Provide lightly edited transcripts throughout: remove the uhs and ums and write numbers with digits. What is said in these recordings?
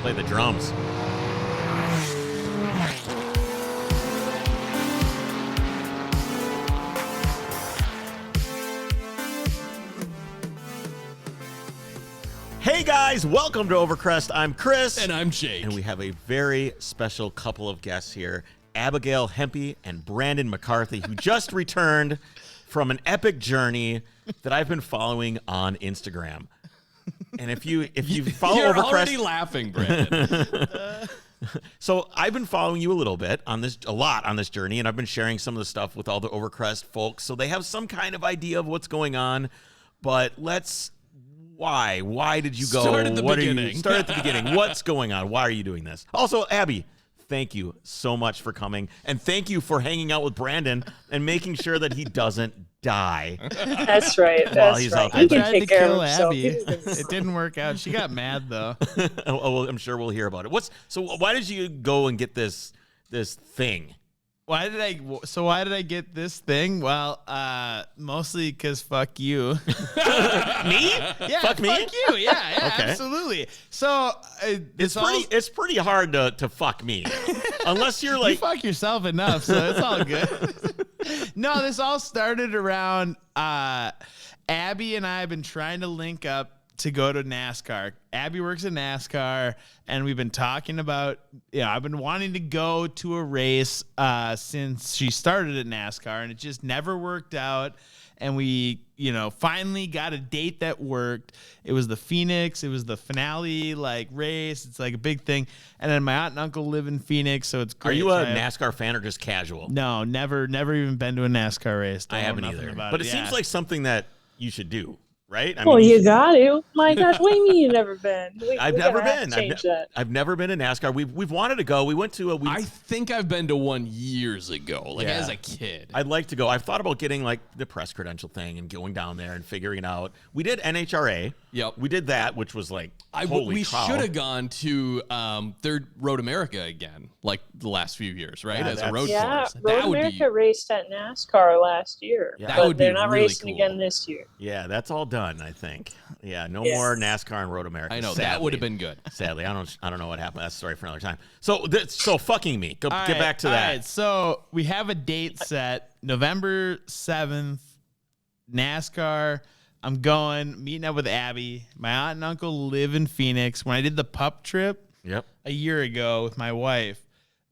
Play the drums. Hey guys, welcome to Overcrest. I'm Chris. And I'm Jake. And we have a very special couple of guests here, Abigail Hempy and Brandon McCarthy, who just returned from an epic journey that I've been following on Instagram. And if you follow You're Overcrest, already laughing, Brandon. So I've been following you a lot on this journey, and I've been sharing some of the stuff with all the Overcrest folks, so they have some kind of idea of what's going on. But why did you go? Start at the beginning. Start at the beginning. What's going on? Why are you doing this? Also, Abby, thank you so much for coming, and thank you for hanging out with Brandon and making sure that he doesn't die. That's right. That's right. I tried to kill Abby. It didn't work out. She got mad though. Well, I'm sure we'll hear about it. So why did you go and get this thing? Why did I get this thing? Well, mostly because fuck you. Me? Yeah, fuck me? Fuck you. Yeah, Okay. Absolutely. So it's pretty hard to fuck me, unless you're like you fuck yourself enough, so it's all good. No, this all started around Abby and I have been trying to link up to go to NASCAR. Abby works at NASCAR, and we've been talking about, I've been wanting to go to a race since she started at NASCAR, and it just never worked out. And we, finally got a date that worked. It was the Phoenix. It was the finale, race. It's like a big thing. And then my aunt and uncle live in Phoenix, so it's great. Are you a NASCAR fan or just casual? No, never even been to a NASCAR race. I haven't either. But it seems like something that you should do. Right? You got to. My gosh, what do you mean you've never been? I've never been. That. I've never been to NASCAR. We've wanted to go. We went to I think I've been to one years ago, as a kid. I'd like to go. I've thought about getting the press credential thing and going down there and figuring it out. We did NHRA. Yep. We did that, which was holy we cow. should have gone to Third Road America again, the last few years, right? Yeah, As a road yeah, course. Road America raced at NASCAR last year. Yeah. But they're not racing again this year. Yeah, that's all done, I think. Yeah, no more NASCAR and Road America. I know, sadly. that would have been good. Sadly, I don't know what happened. That's a story for another time. So fucking me. Get back to that. All right, so we have a date set, November 7th, NASCAR. I'm meeting up with Abby. My aunt and uncle live in Phoenix. When I did the pup trip a year ago with my wife,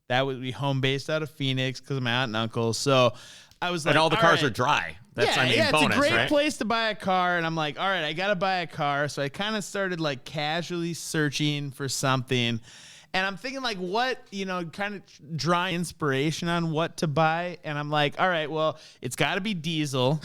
that would be home based out of Phoenix because of my aunt and uncle. So I was like, and all the cars are dry. That's bonus, it's a great right? place to buy a car. And I'm like, all right, I got to buy a car. So I kind of started casually searching for something. And I'm thinking what, kind of draw inspiration on what to buy. And I'm like, all right, well, it's got to be diesel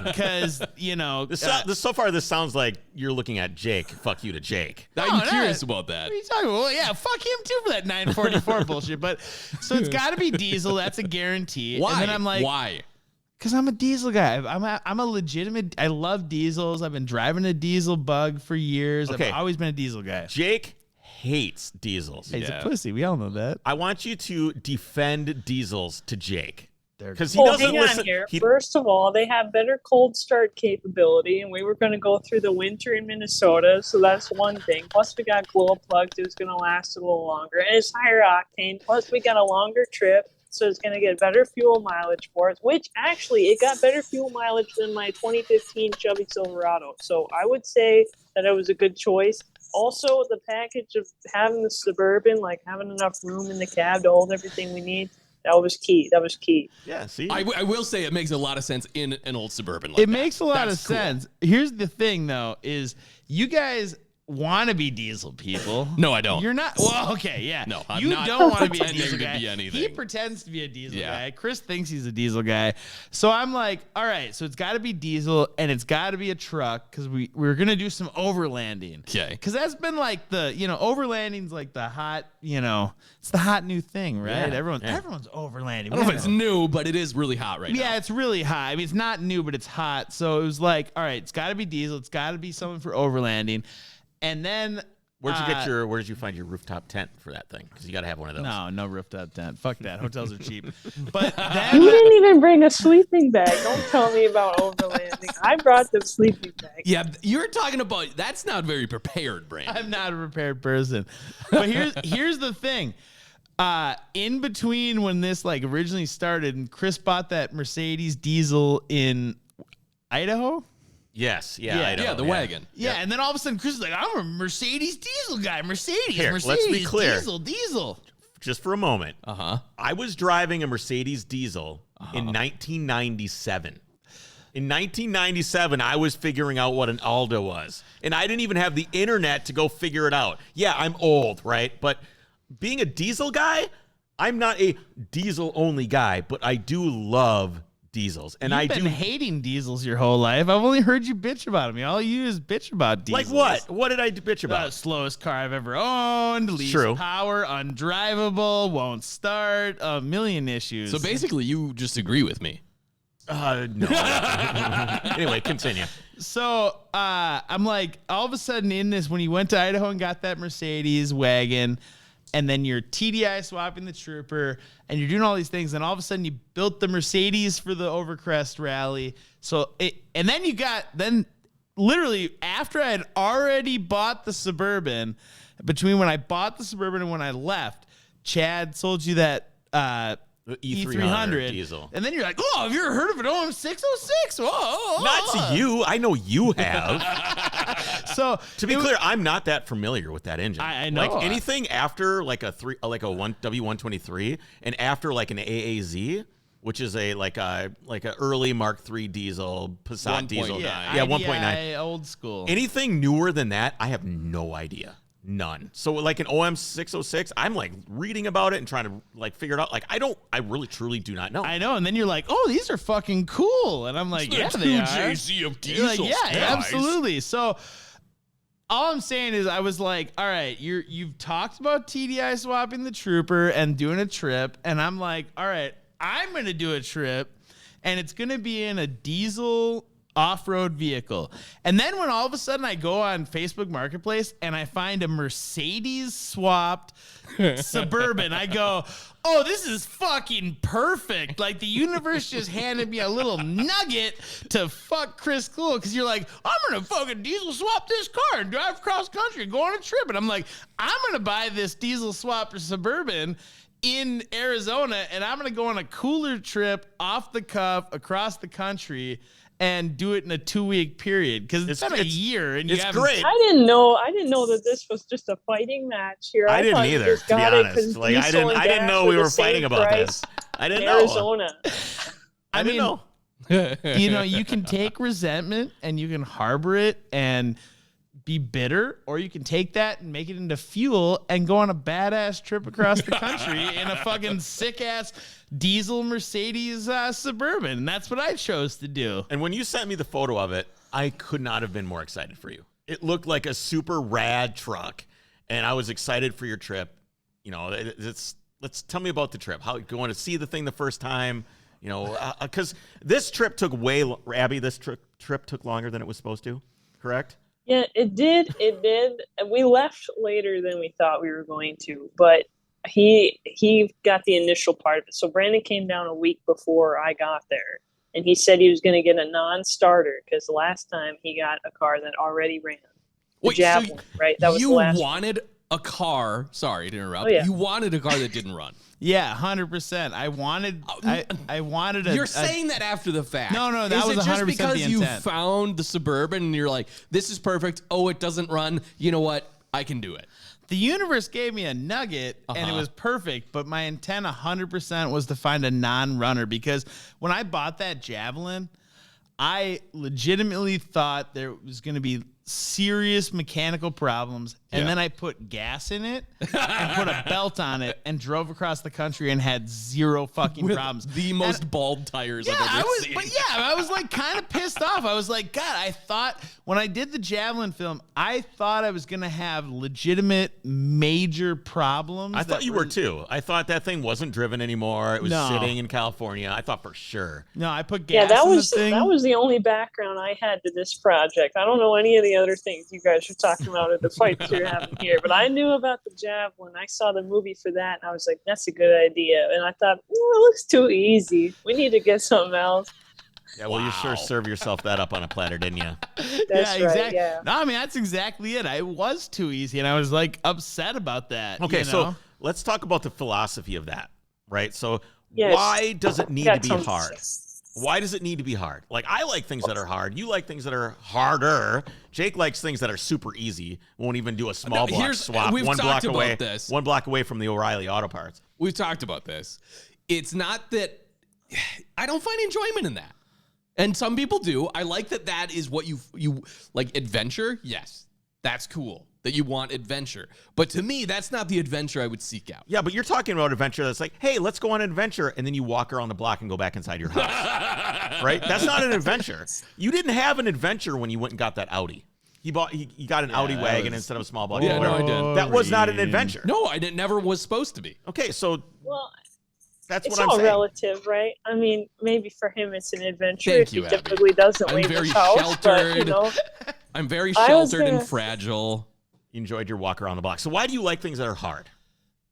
because, so far, this sounds like you're looking at Jake. Fuck you to Jake. I'm curious about that. What are you talking about? Well, yeah, fuck him too for that 944 bullshit. But so it's got to be diesel. That's a guarantee. Why? And then I'm like, why? Because I'm a diesel guy. I'm a legitimate. I love diesels. I've been driving a diesel bug for years. Okay. I've always been a diesel guy. Jake hates diesels. He's a pussy. We all know that. I want you to defend diesels to Jake. Because he Well, doesn't hang listen. on here. First of all, they have better cold start capability, and we were going to go through the winter in Minnesota, so that's one thing. Plus, we got glow plugged; it was going to last a little longer, and it's higher octane. Plus, we got a longer trip, so it's going to get better fuel mileage for us. Which actually, it got better fuel mileage than my 2015 Chevy Silverado. So I would say that it was a good choice. Also, the package of having the Suburban, having enough room in the cab to hold everything we need. That was key. Yeah, see? I will say it makes a lot of sense in an old Suburban It makes a lot of sense. Here's the thing, though, is you guys want to be diesel people. No, I don't. You're not. Well, okay, yeah. No, I'm you not don't want to be a pretending diesel to guy. be anything. He pretends to be a diesel guy. Chris thinks he's a diesel guy. So I'm like, all right, so it's got to be diesel and it's got to be a truck because we're going to do some overlanding. Okay. Because that's been overlanding's the hot, it's the hot new thing, right? Yeah. Everyone's overlanding. I don't know if it's new, but it is really hot right now. Yeah, it's really hot. I mean, it's not new, but it's hot. So it was like, all right, it's got to be diesel. It's got to be something for overlanding. And then Where did you find your rooftop tent for that thing? Because you got to have one of those. No rooftop tent. Fuck that. Hotels are cheap. But You then didn't even bring a sleeping bag. Don't tell me about overlanding. I brought the sleeping bag. Yeah, you're talking about that's not very prepared, Brandon. I'm not a prepared person. But here's the thing. In between when this like originally started, and Chris bought that Mercedes diesel in Idaho. Yes, Yeah. Idaho, the wagon. Yeah, and then all of a sudden Chris is like, I'm a Mercedes diesel guy. Mercedes, Here, Mercedes, let's be clear. diesel. Just for a moment. Uh-huh. I was driving a Mercedes diesel in 1997. In 1997, I was figuring out what an Aldo was. And I didn't even have the internet to go figure it out. Yeah, I'm old, right? But being a diesel guy, I'm not a diesel-only guy, but I do love diesels. And You've been hating diesels your whole life. I've only heard you bitch about them. All you do is bitch about diesels. Like what? What did I bitch about? The slowest car I've ever owned, least True. power, undrivable, won't start, a million issues. So basically, you just agree with me. No. Anyway, continue. So I'm like, all of a sudden in this, when you went to Idaho and got that Mercedes wagon, and then you're TDI swapping the Trooper, and you're doing all these things, and all of a sudden you built the Mercedes for the Overcrest rally. And then literally after I had already bought the Suburban, between when I bought the Suburban and when I left, Chad sold you that E300 diesel. And then you're like, oh, have you ever heard of an OM606? Not to you. I know you have. So to be clear, I'm not that familiar with that engine. I know. Like anything after like a W123 and after like an AAZ, which is a early Mark III diesel, Passat diesel. Yeah, 1.9. Old school. Anything newer than that, I have no idea. None. So like an OM606, I'm like reading about it and trying to like figure it out. Like I really truly do not know. I know. And then you're like, oh, these are fucking cool. And I'm like, yeah, they are. JC of You're diesels. like, yeah, guys. absolutely. So all I'm saying is I was like, all right, you've talked about TDI swapping the Trooper and doing a trip. And I'm like, all right, I'm going to do a trip and it's going to be in a diesel off-road vehicle. And then when all of a sudden I go on Facebook Marketplace and I find a Mercedes swapped Suburban, I go, oh, this is fucking perfect. Like the universe just handed me a little nugget to fuck Chris Cool, because you're like, I'm gonna fucking diesel swap this car and drive across country and go on a trip. And I'm like, I'm gonna buy this diesel swap Suburban in Arizona and I'm gonna go on a cooler trip off the cuff across the country and do it in a 2-week period, because it's been a year and it's great. I didn't know that this was just a fighting match here. I didn't thought you either, just to be got it honest. 'cause Like I diesel and didn't gas know were we the were fighting same about price this. I didn't in know. Arizona. I didn't know. You know, you can take resentment and you can harbor it and be bitter, or you can take that and make it into fuel and go on a badass trip across the country in a fucking sick ass diesel Mercedes Suburban. And that's what I chose to do. And when you sent me the photo of it, I could not have been more excited for you. It looked like a super rad truck, and I was excited for your trip. You know, let's tell me about the trip. How going to see the thing the first time? You know, because this trip took Abby, this trip took longer than it was supposed to. Correct? Yeah, it did. It did. And we left later than we thought we were going to, but he got the initial part of it. So Brandon came down a week before I got there, and he said he was going to get a non-starter because the last time he got a car that already ran. Wait, Javelin, right? That was you the last wanted a car. Sorry to interrupt. Oh, yeah. You wanted a car that didn't run. Yeah, 100%. I wanted a. You're saying that after the fact. No, that was Is it 100% just because the you intent. found the Suburban and you're like, this is perfect. Oh, it doesn't run. You know what? I can do it. The universe gave me a nugget and it was perfect, but my intent 100% was to find a non-runner, because when I bought that Javelin, I legitimately thought there was going to be serious mechanical problems, and then I put gas in it and put a belt on it and drove across the country and had zero fucking problems. The most bald tires I've ever seen. I was like kind of pissed off. I was like, God, I thought when I did the Javelin film, I thought I was going to have legitimate major problems. I thought you were too. I thought that thing wasn't driven anymore. It was sitting in California. I thought for sure. No, I put gas that in was the thing. that was the only background I had to this project. I don't know any of the the other things you guys are talking about or the fights you're having here. But I knew about the javelin. I saw the movie for that, and I was like, that's a good idea. And I thought, it looks too easy. We need to get something else. Yeah, well, you sure served yourself that up on a platter, didn't you? That's yeah, right, exactly. yeah. No, I mean, that's exactly it. It was too easy, and I was like upset about that. Okay, you know? so let's talk about the philosophy of that, right? So Yes. why does it need to Got be something hard? to say. Why does it need to be hard? Like, I like things that are hard. You like things that are harder. Jake likes things that are super easy. Won't even do a small block swap. We've One block talked about away. this. 1 block away from the O'Reilly Auto Parts. We've talked about this. It's not that I don't find enjoyment in that. And some people do. I like that is what you like. Adventure. Yes, that's cool that you want adventure. But to me, that's not the adventure I would seek out. Yeah, but you're talking about adventure that's like, hey, let's go on an adventure, and then you walk around the block and go back inside your house. Right? That's not an adventure. You didn't have an adventure when you went and got that Audi. He got an Audi wagon instead of a small block. Yeah, no, I did. That was not an adventure. No, it never was supposed to be. Okay, so Well, that's it's what I'm all saying. relative, right? I mean, maybe for him it's an adventure Thank if you, he Abby. typically doesn't I'm leave very his house. sheltered. But, you know, I'm very I was sheltered and gonna- fragile. You enjoyed your walk around the block. So why do you like things that are hard?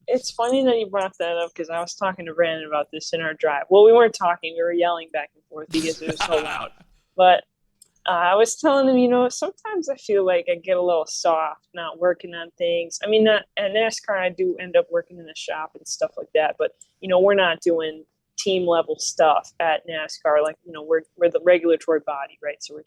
it's funny that you brought that up because I was talking to Brandon about this in our drive. Well, we weren't talking; we were yelling back and forth because it was so loud. But I was telling him, you know, sometimes I feel like I get a little soft, not working on things. I mean, not at NASCAR, I do end up working in the shop and stuff like that. But you know, we're not doing team level stuff at NASCAR. Like, you know, we're the regulatory body, right? So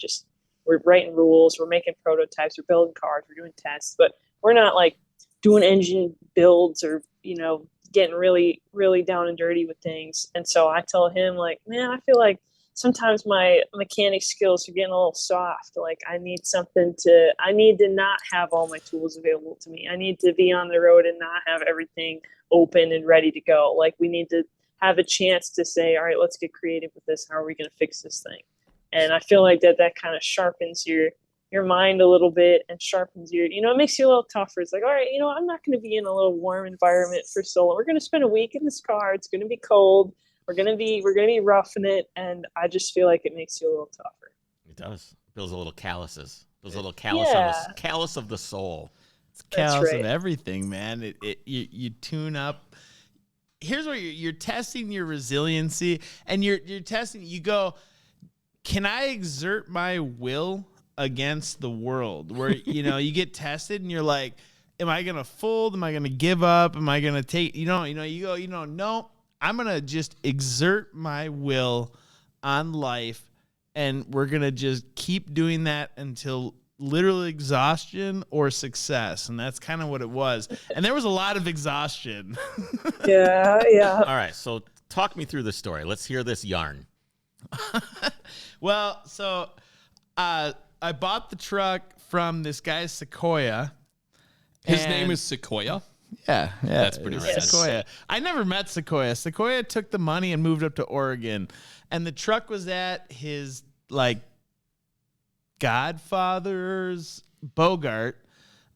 we're writing rules, we're making prototypes, we're building cars, we're doing tests, but we're not like doing engine builds or, you know, getting really, really down and dirty with things. And so I tell him, like, man, I feel like sometimes my mechanic skills are getting a little soft. Like, I need to not have all my tools available to me. I need to be on the road and not have everything open and ready to go. Like, we need to have a chance to say, all right, let's get creative with this. How are we going to fix this thing? And I feel like that kind of sharpens your mind a little bit and sharpens your, you know, it makes you a little tougher. It's like, all right, you know, I'm not going to be in a little warm environment for so long. We're going to spend a week in this car. It's going to be cold. We're going to be roughing it. And I just feel like it makes you a little tougher. It does. Builds a little calluses. Builds a little callus callus of the soul. It's callous right. of everything, man. You tune up. Here's where you're testing your resiliency, and you're testing. You go, can I exert my will against the world? Where you know you get tested, and you're like, am I gonna fold? Am I gonna give up? Am I gonna take? You go. No, I'm gonna just exert my will on life, and we're gonna just keep doing that until literal exhaustion or success. And that's kind of what it was. And there was a lot of exhaustion. Yeah. All right, so talk me through the story. Let's hear this yarn. Well, so I bought the truck from this guy Sequoia. His name is Sequoia. Yeah, That's pretty it's rad. Sequoia. I never met Sequoia. Sequoia took the money and moved up to Oregon, and the truck was at his like godfather's Bogart,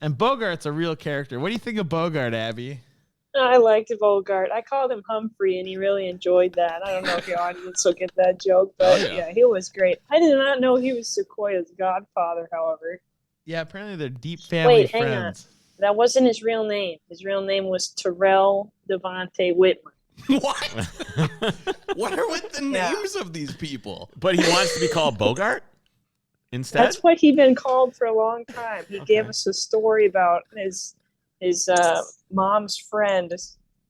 and Bogart's a real character. What do you think of Bogart, Abby? I liked Bogart. I called him Humphrey, and he really enjoyed that. I don't know if your audience will get that joke, but yeah, he was great. I did not know he was Sequoia's godfather, however. Yeah, apparently they're deep family Wait, hang on. friends. That wasn't his real name. His real name was Terrell Devontae Whitman. What? What are with the names of these people? But he wants to be called Bogart instead? That's what he'd been called for a long time. He gave us a story about his mom's friend.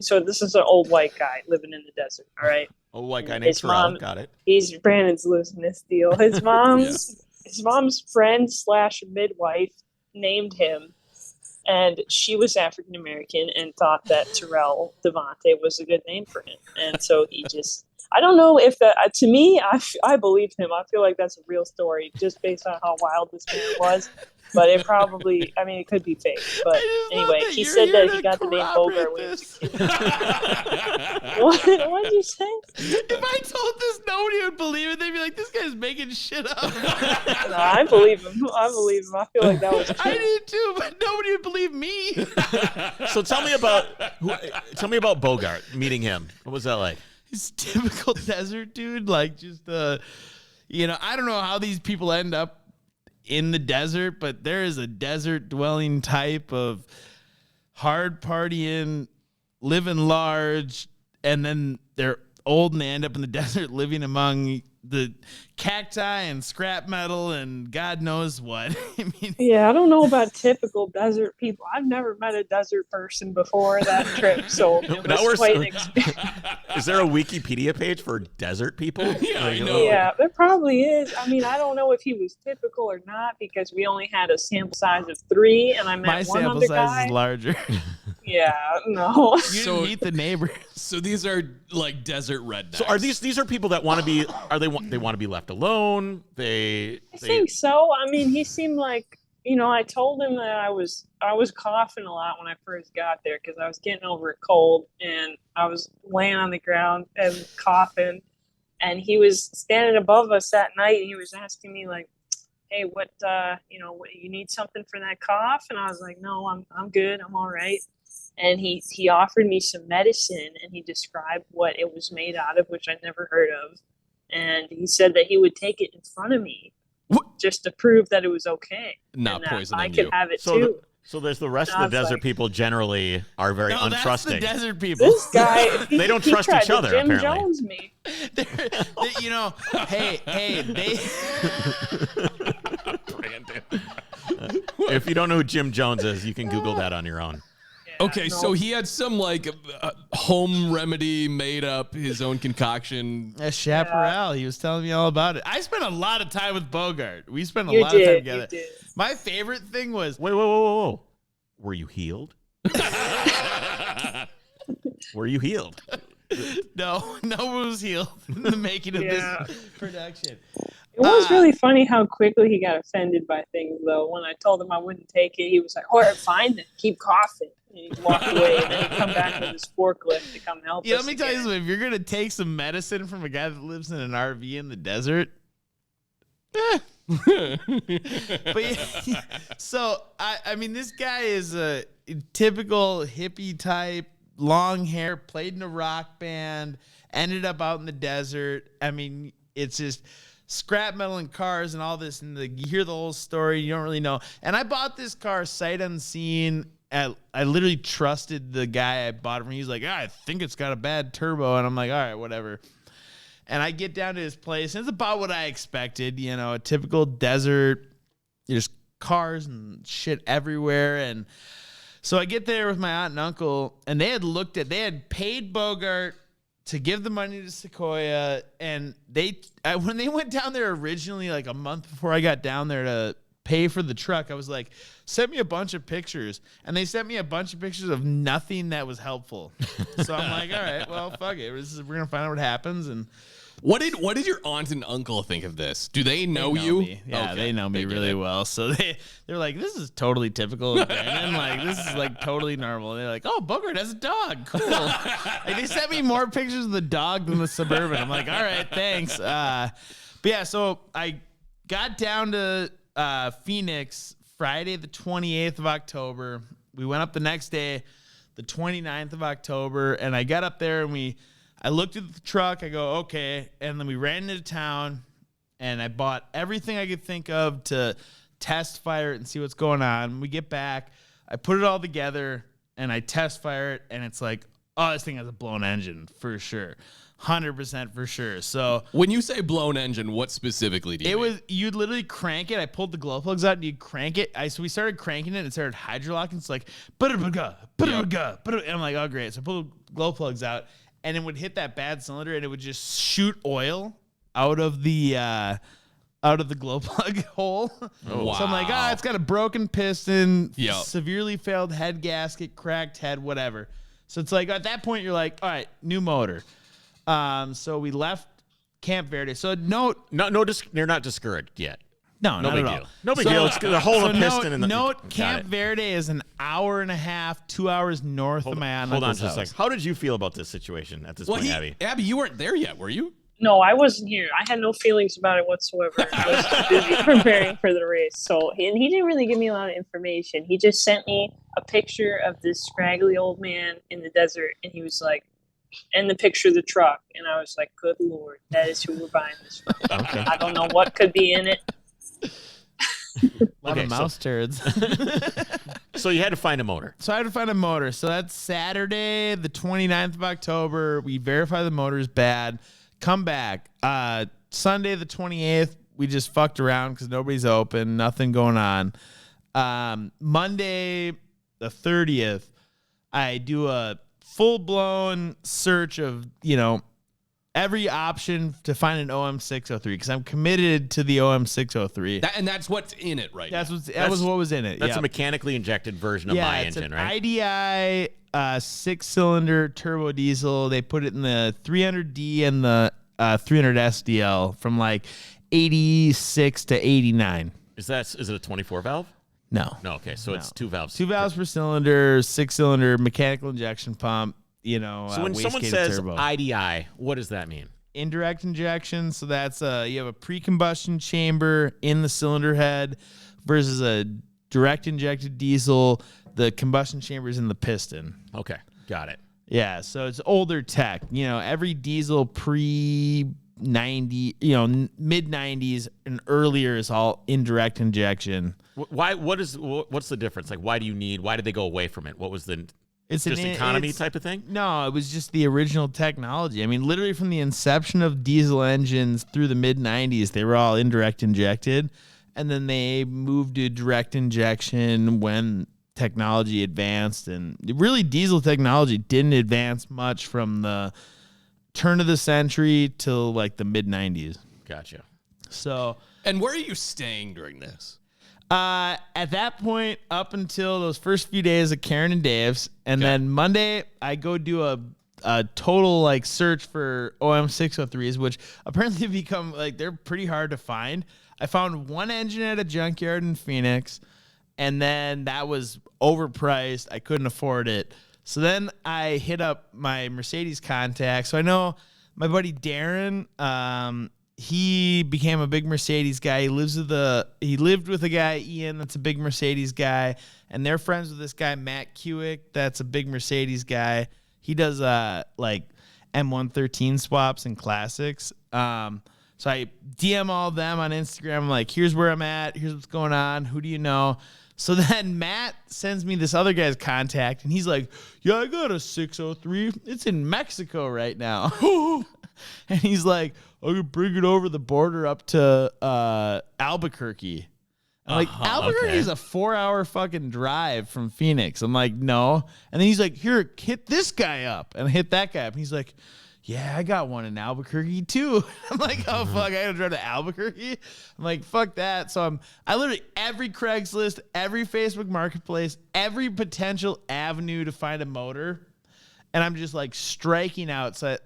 So this is an old white guy living in the desert, all right? Oh, white guy named His Terrell. mom- Got it. Brandon's losing this deal. His mom's friend / midwife named him, and she was African American and thought that Terrell Devontae was a good name for him. And so he just, I don't know if that, to me, I believed him. I feel like that's a real story just based on how wild this man was. But it probably, I mean, it could be fake. But anyway, he said that he got the name Bogart when he was a kid. What did you say? If I told this, nobody would believe it. They'd be like, this guy's making shit up. No, I believe him. I feel like that was I true. did too, but nobody would believe me. So tell me about Bogart, meeting him. What was that like? He's typical desert dude, like just I don't know how these people end up in the desert, but there is a desert dwelling type of hard partying, living large, and then they're old and they end up in the desert living among the cacti and scrap metal and God knows what. I mean, Yeah, I don't know about typical desert people. I've never met a desert person before that trip, so it Now was quite an experience. Is there a Wikipedia page for desert people? Yeah, I know. Yeah, there probably is. I mean, I don't know if he was typical or not because we only had a sample size of 3, and I met my one sample other size guy. is larger. Yeah, no. You So- didn't meet the neighbors. So these are like desert rednecks. So are these are people that want to be? Are they want to be left alone? I think so. I mean, he seemed like, I told him that I was coughing a lot when I first got there because I was getting over a cold and I was laying on the ground and coughing. And he was standing above us that night and he was asking me like, "Hey, what you need something for that cough?" And I was like, "No, I'm good. I'm all right." And he offered me some medicine and he described what it was made out of, which I'd never heard of. And he said that he would take it in front of me just to prove that it was okay. Not and that poisoning I could you. have it So too. So there's the rest And of I the was desert like- people generally are very No, that's the untrusting. desert people. This guy, They don't he trust tried each to other, Jim apparently. Jones me. They Brandon. If you don't know who Jim Jones is, you can Google that on your own. Yeah, Okay, so he had some like home remedy made up, his own concoction. Chaparral. He was telling me all about it. I spent a lot of time with Bogart. We spent a You lot of time did. together. You did. My favorite thing was Wait, whoa. Were you healed? Were you healed? no one was healed in the making of Yeah. this production. It was really funny how quickly he got offended by things, though. When I told him I wouldn't take it, he was like, "All right, fine, then keep coughing." And he'd walk away, and then he'd come back with his forklift to come help Yeah, us let me tell you again. something. If you're gonna take some medicine from a guy that lives in an RV in the desert, but yeah, so I mean, this guy is a typical hippie type, long hair, played in a rock band, ended up out in the desert. I mean, it's just scrap metal and cars and all this, and you hear the whole story. You don't really know. And I bought this car sight unseen. I literally trusted the guy I bought it from. He's like, I think it's got a bad turbo, and I'm like, all right, whatever. And I get down to his place, and it's about what I expected, a typical desert. There's cars and shit everywhere. And so I get there with my aunt and uncle, and they had paid Bogart to give the money to Sequoia. And when they went down there originally, like a month before I got down there to pay for the truck, I was like, send me a bunch of pictures. And they sent me a bunch of pictures of nothing that was helpful. So I'm like, all right, well, fuck it. We're going to find out what happens. And What did your aunt and uncle think of this? Do they know you? me. Yeah, Okay, they know me get really it. well. So they're like, this is totally typical of Brandon. Like, this is like totally normal. And they're like, oh, Bogart has a dog. Cool. Like, they sent me more pictures of the dog than the Suburban. I'm like, all right, thanks. But yeah, so I got down to Phoenix Friday, the 28th of October. We went up the next day, the 29th of October, and I got up there and I looked at the truck. I go, okay. And then we ran into town, and I bought everything I could think of to test fire it and see what's going on. When we get back, I put it all together, and I test fire it, and it's like, oh, this thing has a blown engine for sure. 100% for sure. So When you say blown engine, what specifically do you mean? you'd literally crank it. I pulled the glow plugs out and you'd crank it. So we started cranking it and it started hydrolocking. It's like, and I'm like, oh, great. So I pulled the glow plugs out and it would hit that bad cylinder and it would just shoot oil out of the glow plug hole. Oh, So I'm like, wow. it's got a broken piston, Yep. severely failed head gasket, cracked head, whatever. So it's like, at that point, you're like, all right, new motor. So we left Camp Verde. So They're not discouraged yet. no, No not big at all. deal. No big deal. It's the hole in the piston and the got Camp it. Verde is an hour and a half, 2 hours north of my aunt. Hold on uncle's just a house. second. How did you feel about this situation at this point, Abby? Abby, you weren't there yet, were you? No, I wasn't here. I had no feelings about it whatsoever. I was too busy preparing for the race. So, and he didn't really give me a lot of information. He just sent me a picture of this scraggly old man in the desert, and he was like, and the picture of the truck. And I was like, good Lord, that is who we're buying this from. Okay. I don't know what could be in it. lot Okay, of mouse turds. So you had to find a motor. So I had to find a motor. So that's Saturday, the 29th of October. We verify the motor's bad. Come back. Sunday, the 28th, we just fucked around because nobody's open. Nothing going on. Monday, the 30th, I do a full-blown search of, every option to find an OM603 because I'm committed to the OM603. And that's what's in it right now. That was what was in it. That's Yep. a mechanically injected version of my it's engine, an right? IDI 6-cylinder turbo diesel. They put it in the 300D and the 300 SDL from like 86 to 89. Is it a 24 valve? No. No, okay. So it's 2 valves. 2 valves per cylinder, 6-cylinder mechanical injection pump. So when someone wastegate says turbo. IDI, what does that mean? Indirect injection, so that's you have a pre-combustion chamber in the cylinder head versus a direct injected diesel. The combustion chamber is in the piston. Okay, got it. Yeah, so it's older tech. Every diesel pre-90, mid-90s and earlier is all indirect injection. What's the difference? Like, why did they go away from it? What was It's just economy type of thing? No, it was just the original technology. I mean, literally from the inception of diesel engines through the mid-90s, they were all indirect injected. And then they moved to direct injection when technology advanced. And really, diesel technology didn't advance much from the turn of the century till like the mid-90s. Gotcha. So, And where are you staying during this? at that point, up until those first few days of Karen and Dave's, and then Monday, I go do a total like search for OM603s, which apparently have become they're pretty hard to find. I found one engine at a junkyard in Phoenix, and then that was overpriced. I couldn't afford it. So then I hit up my Mercedes contact. So I know my buddy Darren, he became a big Mercedes guy. He lived with a guy, Ian, that's a big Mercedes guy, and they're friends with this guy, Matt Kewick, that's a big Mercedes guy. He does M113 swaps and classics. So I DM all of them on Instagram. I'm like, here's where I'm at. Here's what's going on. Who do you know? So then Matt sends me this other guy's contact, and he's like, yeah, I got a 603. It's in Mexico right now. And he's like, I'm going to bring it over the border up to Albuquerque. I'm like, Albuquerque is a 4-hour fucking drive from Phoenix. I'm like, no. And then he's like, here, hit this guy up. And I hit that guy up. And he's like, yeah, I got one in Albuquerque too. I'm like, oh, fuck, I got to drive to Albuquerque? I'm like, fuck that. So I literally, every Craigslist, every Facebook Marketplace, every potential avenue to find a motor. And I'm just like striking out. So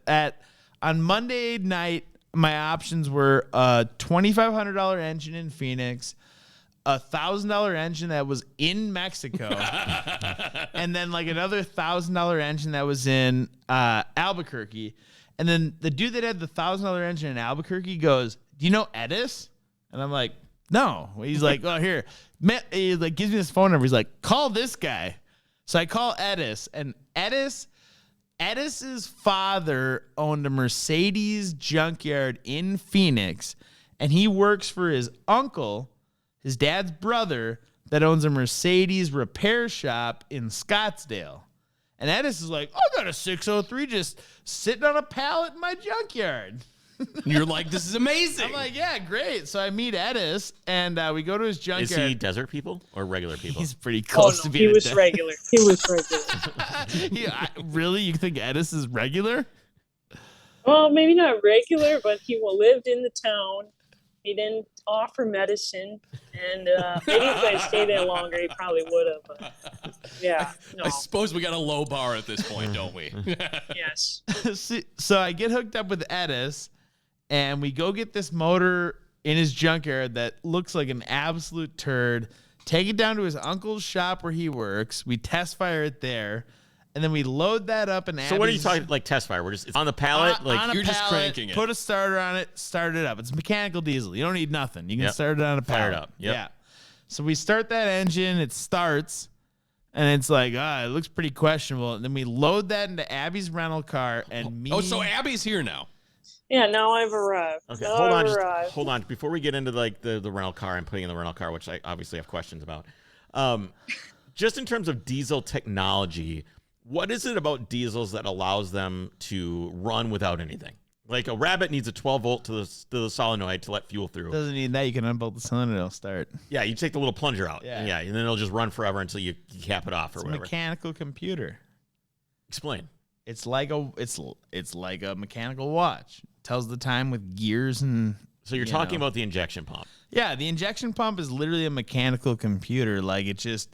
on Monday night, my options were a $2,500 engine in Phoenix, a $1,000 engine that was in Mexico, and then like another $1,000 engine that was in Albuquerque. And then the dude that had the $1,000 engine in Albuquerque goes, do you know Edis? And I'm like, no. He's like, oh, here. He like gives me his phone number. He's like, call this guy. So I call Edis, and Edis's father owned a Mercedes junkyard in Phoenix, and he works for his uncle, his dad's brother, that owns a Mercedes repair shop in Scottsdale. And Edis is like, I got a 603 just sitting on a pallet in my junkyard. You're like, this is amazing. I'm like, yeah, great. So I meet Edis, and we go to his junkyard. Is he desert people or regular people? He's pretty close to being he was regular. He was regular. Really? You think Edis is regular? Well, maybe not regular, but he lived in the town. He didn't offer medicine, and maybe if I stayed there longer, he probably would have. But yeah, no. I suppose we got a low bar at this point, don't we? Yes. So I get hooked up with Edis, and we go get this motor in his junkyard that looks like an absolute turd. Take it down to his uncle's shop where he works. We test fire it there. And then we load that up and So what are you talking, like test fire? It's on the pallet? You're just cranking it. Put a starter on it, start it up. It's mechanical diesel. You don't need nothing. You can start it on a pallet. Fire it up. Yep. Yeah. So we start that engine. It starts. And it's like, it looks pretty questionable. And then we load that into Abby's rental car. And Oh, so Abby's here now. Yeah, now I've arrived. Okay, Now hold I've on, just arrived. hold on. Before we get into like the rental car and putting in the rental car, which I obviously have questions about, just in terms of diesel technology, what is it about diesels that allows them to run without anything? Like a Rabbit needs a 12 volt to the solenoid to let fuel through. Doesn't need that. You can unbolt the cylinder, it'll start. Yeah, you take the little plunger out. Yeah. Yeah, and then it'll just run forever until you cap it off or It's a whatever. mechanical computer. Explain. It's like a mechanical watch. It tells the time with gears and. So you're talking about the injection pump. Yeah, the injection pump is literally a mechanical computer. Like it just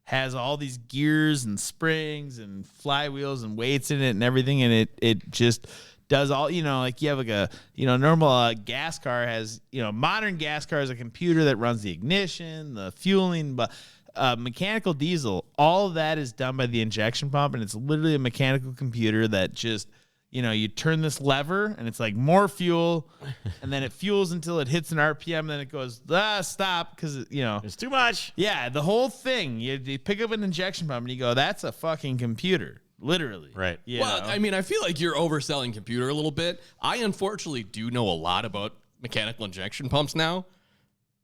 has all these gears and springs and flywheels and weights in it and everything, and it just does all, like you have like a, normal gas car has, modern gas car is a computer that runs the ignition, the fueling, but mechanical diesel, all of that is done by the injection pump, and it's literally a mechanical computer that just, you turn this lever and it's like more fuel, and then it fuels until it hits an RPM, and then it goes, stop, because, It's too much. Yeah, the whole thing. You pick up an injection pump and you go, that's a fucking computer. Literally. Right. Well, I mean, I feel like you're overselling computer a little bit. I unfortunately do know a lot about mechanical injection pumps now.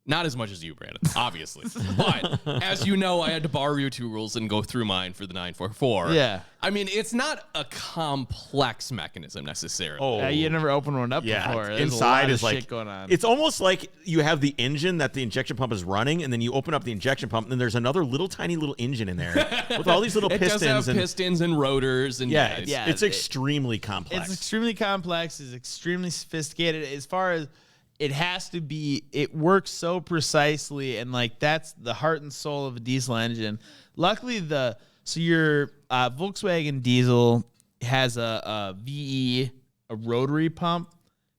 Not as much as you, Brandon, obviously. But as you know, I had to borrow your 2 rules and go through mine for the 944. Yeah. I mean, it's not a complex mechanism necessarily. Oh, You never opened one up before. There's inside a lot is of like shit going on. It's almost like you have the engine that the injection pump is running, and then you open up the injection pump, and then there's another little tiny little engine in there with all these little it pistons. does have pistons and rotors. And It's extremely complex. It's extremely complex. It's extremely sophisticated. As far as it has to be, it works so precisely, and like that's the heart and soul of a diesel engine. Luckily, your Volkswagen diesel has a VE, a rotary pump,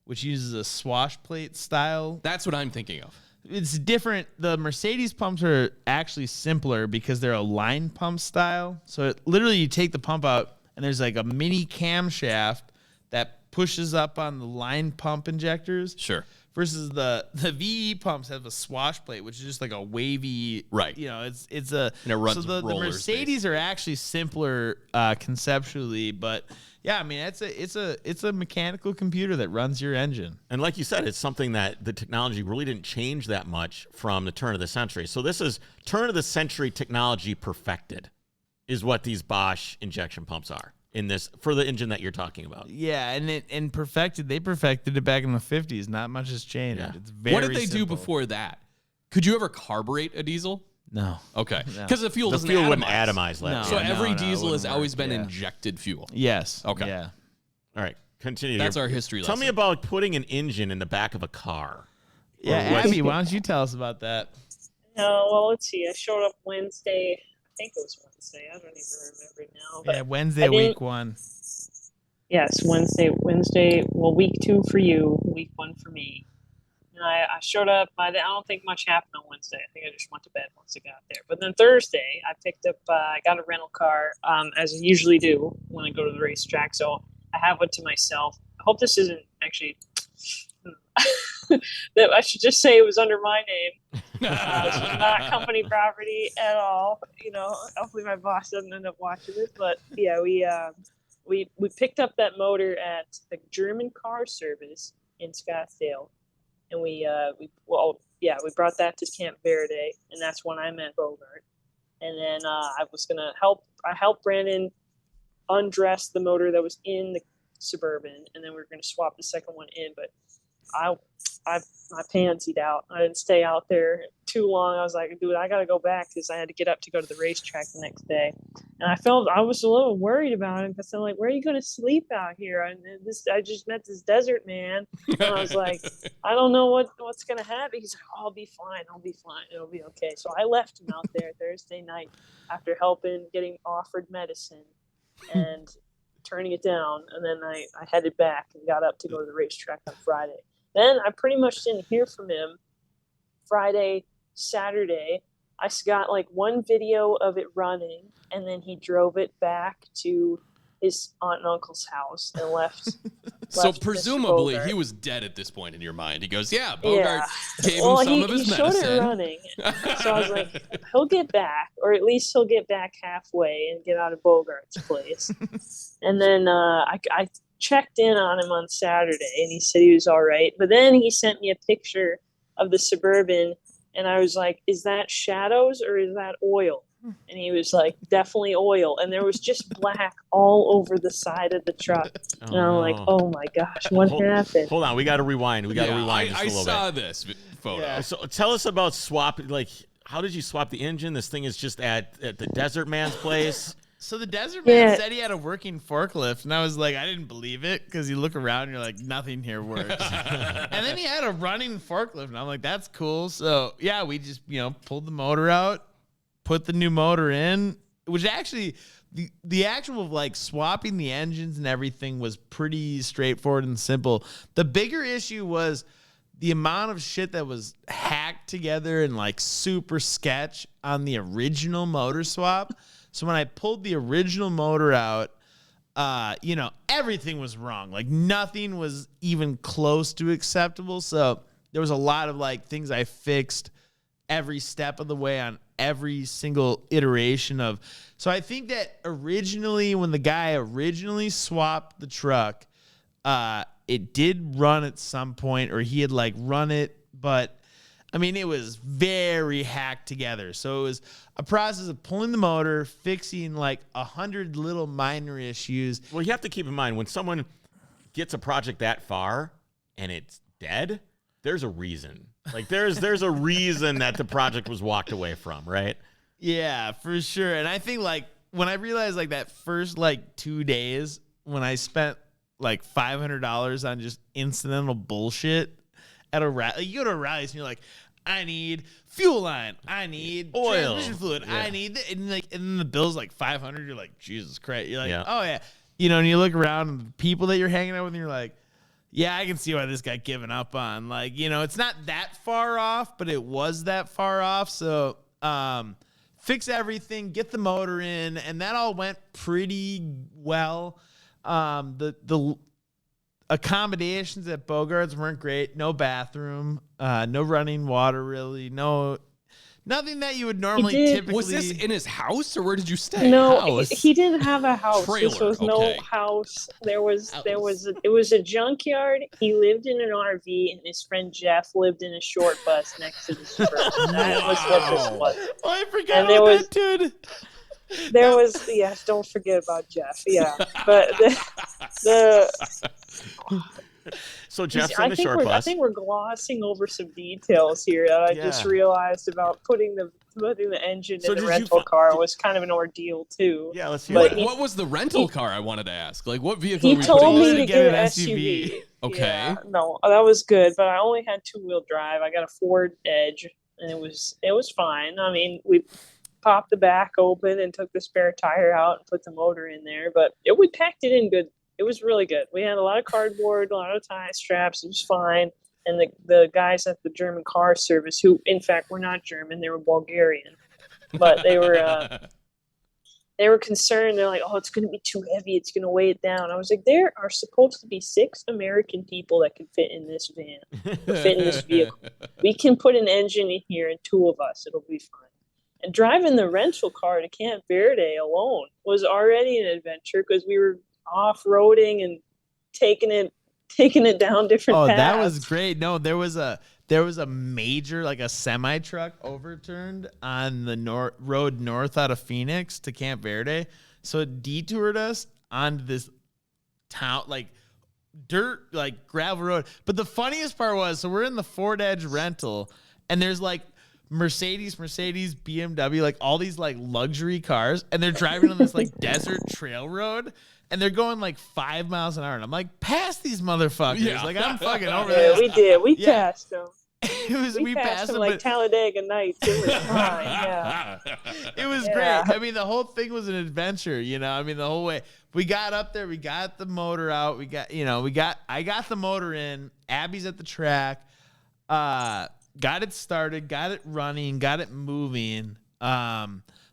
which uses a swash plate style. That's what I'm thinking of. It's different. The Mercedes pumps are actually simpler because they're a line pump style. So literally you take the pump out and there's like a mini camshaft that pushes up on the line pump injectors. Sure. Versus the VE pumps have a swash plate, which is just like a wavy, right? It's a and it runs so the Mercedes are actually simpler conceptually, but yeah, I mean it's a mechanical computer that runs your engine. And like you said, it's something that the technology really didn't change that much from the turn of the century. So this is turn of the century technology perfected, is what these Bosch injection pumps are. In this for the engine that you're talking about. Yeah, and they perfected it back in the 50s. Not much has changed. Yeah. It's very What did they do simple. before that? Could you ever carburate a diesel? No. Okay. Because the fuel doesn't wouldn't atomize. atomize that. No. So every it diesel has wouldn't always work, been yeah. injected fuel. Yes. Okay. Yeah. All right, continue. That's our history Tell lesson. me about putting an engine in the back of a car. Yeah, what- Abby, why don't you tell us about that? No, well, let's see. I showed up Wednesday. I think it was Wednesday. I don't even remember now. But Yeah, Wednesday, I didn't- week 1. yes, Wednesday. Well, week 2 for you, week 1 for me. And I showed up. I don't think much happened on Wednesday. I think I just went to bed once I got there. But then Thursday, I picked up. I got a rental car, as I usually do when I go to the racetrack. So I have one to myself. I hope this isn't actually. That I should just say it was under my name. It's not company property at all. Hopefully my boss doesn't end up watching this. But yeah, we picked up that motor at the German car service in Scottsdale, and we brought that to Camp Verde, and that's when I met Bogart. And then I helped Brandon undress the motor that was in the Suburban, and then we were going to swap the second one in, but my pansied out. I didn't stay out there too long. I was like, dude, I got to go back because I had to get up to go to the racetrack the next day. And I was a little worried about it because I'm like, where are you going to sleep out here? And I just met this desert man. And I was like, I don't know what's going to happen. He's like, I'll be fine. It'll be okay. So I left him out there Thursday night after getting offered medicine and turning it down. And then I headed back and got up to go to the racetrack on Friday. Then I pretty much didn't hear from him Friday, Saturday. I got like one video of it running, and then he drove it back to his aunt and uncle's house and left. So left Mr. presumably Bogart. he was dead at this point in your mind. He goes, yeah, Bogart gave him Well, some of his he showed medicine. it running. So I was like, he'll get back, or at least he'll get back halfway and get out of Bogart's place. And then checked in on him on Saturday, and he said he was all right. But then he sent me a picture of the Suburban, and I was like, "Is that shadows or is that oil?" And he was like, "Definitely oil." And there was just black all over the side of the truck. And I'm like, no. "Oh my gosh, what happened?" Hold on, we got to rewind. We got to Yeah, rewind just a I little saw bit. this photo. Yeah. So tell us about how did you swap the engine? This thing is just at the Desert Man's place. So the Desert Man Yeah. said he had a working forklift, and I was like, I didn't believe it because you look around and you're like, nothing here works. And then he had a running forklift, and I'm like, that's cool. So yeah, we just pulled the motor out, put the new motor in, which actually the actual like swapping the engines and everything was pretty straightforward and simple. The bigger issue was the amount of shit that was hacked together and like super sketch on the original motor swap. So when I pulled the original motor out, everything was wrong. Like nothing was even close to acceptable. So there was a lot of like things I fixed every step of the way on every single iteration of. So I think that originally when the guy originally swapped the truck, it did run at some point, or he had like run it, but I mean, it was very hacked together. So it was a process of pulling the motor, fixing like 100 little minor issues. Well, you have to keep in mind when someone gets a project that far and it's dead, there's a reason. Like there's a reason that the project was walked away from, right? Yeah, for sure. And I think like when I realized like that first like 2 days when I spent like $500 on just incidental bullshit at a rally, you go to a rally and you're like, I need fuel line, I need oil, transmission fluid, I need and then the bill's like $500. You're like, Jesus Christ. You're like, Yeah. oh yeah, and you look around and the people that you're hanging out with, and you're like, yeah, I can see why this got given up on. Like, it's not that far off, but it was that far off. So, fix everything, get the motor in, and that all went pretty well. The accommodations at Bogart's weren't great. No bathroom, no running water, really. Nothing that you would normally typically. Was this in his house or where did you stay? No, House. he didn't have a house. This Trailer, was no okay. house. It was a junkyard. He lived in an RV, and his friend Jeff lived in a short bus next to the Suburban. That was what this was. Oh, I forgot And there about was- that, dude. There was yes, don't forget about Jeff. Yeah, but the So Jeff's in the short I bus. think we're glossing over some details here that I just Yeah. realized about putting the engine So in the did you rental fi- car was kind of an ordeal too. Yeah, let's hear But that. What was the rental car? I wanted to ask. Like, what vehicle He were you told putting me this to in? get an SUV. SUV. Okay. Yeah, no, that was good, but I only had 2-wheel drive. I got a Ford Edge, and it was fine. I mean, we popped the back open and took the spare tire out and put the motor in there, but we packed it in good. It was really good. We had a lot of cardboard, a lot of tie straps. It was fine. And the guys at the German car service, who in fact were not German, they were Bulgarian, but they were concerned. They're like, "Oh, it's going to be too heavy. It's going to weigh it down." I was like, "There are supposed to be 6 American people that can fit in this van, fit in this vehicle. We can put an engine in here, and 2 of us. It'll be fine." And driving the rental car to Camp Verde alone was already an adventure because we were off-roading and taking it down different Oh, paths. that was great. No, there was a major, like a semi truck overturned on the road north out of Phoenix to Camp Verde. So it detoured us onto this town, like dirt, like gravel road. But the funniest part was, so we're in the Ford Edge rental, and there's like Mercedes, BMW, like all these like luxury cars, and they're driving on this like desert trail road. And they're going like 5 miles an hour. And I'm like, pass these motherfuckers. Yeah. Like, I'm fucking over Yeah, this. we did. We Yeah. passed them. We passed them them, like but Talladega Nights. It was fine. Yeah. it was Yeah. great. I mean, the whole thing was an adventure, I mean, the whole way. We got up there, we got the motor out, I got the motor in, Abby's at the track, got it started, got it running, got it moving.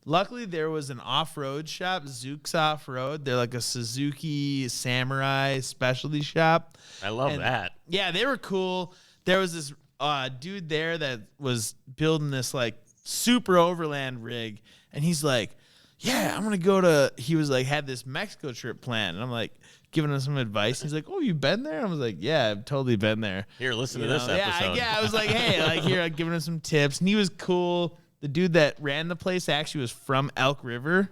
Luckily, there was an off-road shop, Zook's Off-Road. They're like a Suzuki Samurai specialty shop. I love that. Yeah, they were cool. There was this dude there that was building this like super overland rig, and he's like, "Yeah, I'm gonna go to." He was like, had this Mexico trip planned, and I'm like, giving us some advice. He's like, "Oh, you've been there?" I was like, "Yeah, I've totally been there." Here, listen to this episode. Yeah, I was like, "Hey, like here, I'm giving him some tips." And he was cool. The dude that ran the place actually was from Elk River.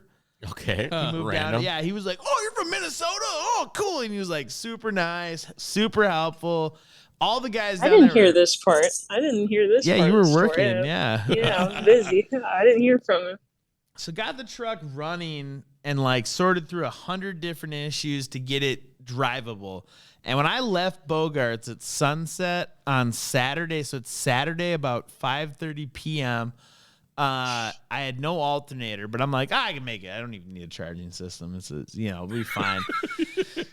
Okay. He moved down. Yeah, he was like, "Oh, you're from Minnesota? Oh, cool." And he was like super nice, super helpful. All the guys down I didn't there hear this part. I didn't hear this part. Yeah, you of were the story. working. Yeah. Yeah, I was busy. I didn't hear from him. So got the truck running and like sorted through 100 different issues to get it drivable. And when I left Bogart's at sunset on Saturday, so it's Saturday about 5:30 p.m., I had no alternator, but I'm like, I can make it. I don't even need a charging system. It'll be fine.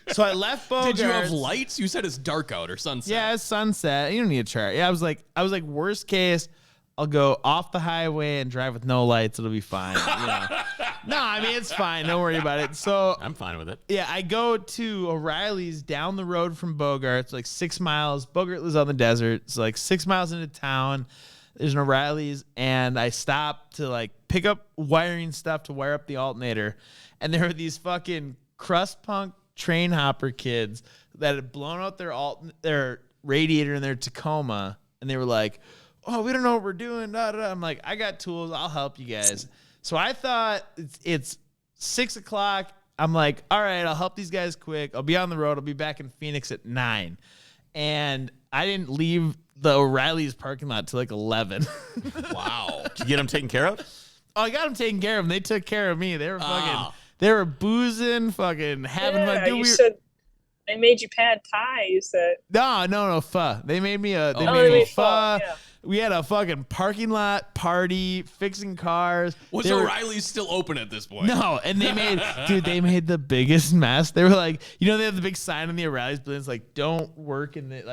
So I left Bogart's. Did you have lights? You said it's dark out or sunset. Yeah, it's sunset. You don't need a charge. Yeah, I was like, worst case, I'll go off the highway and drive with no lights. It'll be fine. No, I mean, it's fine. Don't worry about it. So I'm fine with it. yeah, I go to O'Reilly's down the road from Bogart's, like 6 miles. Bogart lives on the desert. It's like 6 miles into town. There's an O'Reilly's, and I stopped to like pick up wiring stuff to wire up the alternator. And there were these fucking crust punk train hopper kids that had blown out their radiator in their Tacoma, and they were like, "Oh, we don't know what we're doing." Da, da, da. I'm like, "I got tools. I'll help you guys." So I thought it's 6 o'clock. I'm like, "All right, I'll help these guys quick. I'll be on the road. I'll be back in Phoenix at 9." And I didn't leave the O'Reilly's parking lot till like 11. Wow. Did you get them taken care of? Oh, I got them taken care of. They took care of me. They were fucking, they were boozing, fucking having fun. Dude, you said they made you pad thai. You said no, pho. They made me a. They they made me made pho. pho, yeah. We had a fucking parking lot party, fixing cars. Was O'Reilly's still open at this point? No, and they made the biggest mess. They were like, they have the big sign on the O'Reilly's building. It's like, don't work in the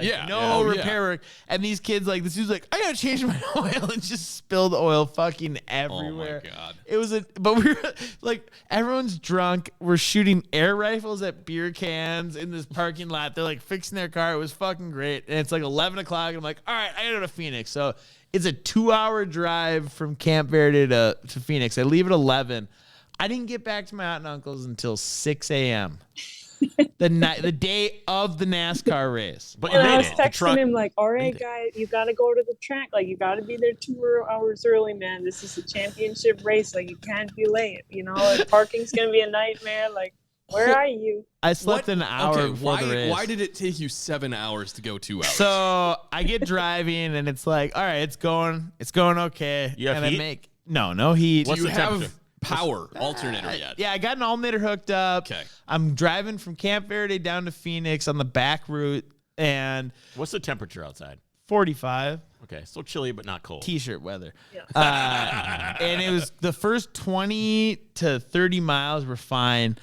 repair work. And these kids, like, this dude's like, I gotta change my oil, and just spilled oil fucking everywhere. Oh my God. It was but we were like, everyone's drunk. We're shooting air rifles at beer cans in this parking lot. They're like fixing their car. It was fucking great. And it's like 11 o'clock. And I'm like, all right, I gotta go to Phoenix. So it's a 2-hour drive from Camp Verde to Phoenix. I leave at 11. I didn't get back to my aunt and uncle's until 6 a.m. the day of the NASCAR race. But you and I made was it. The texting truck him like, "All right, made it. guy, you got to go to the track. Like, you got to be there 2 hours early, man. This is a championship race. Like, you can't be late. Like, parking's gonna be a nightmare. Like, where are you?" I slept an hour before the race. Why did it take you 7 hours to go 2 hours? So I get driving, and it's like, all right, it's going okay. You have and heat? I make no heat. What's Do you the temperature? have power alternator yet? Yeah, I got an alternator hooked up. Okay. I'm driving from Camp Verde down to Phoenix on the back route, and What's the temperature outside? 45. Okay, still chilly but not cold. T-shirt weather. Yeah. And it was the first 20 to 30 miles were fine.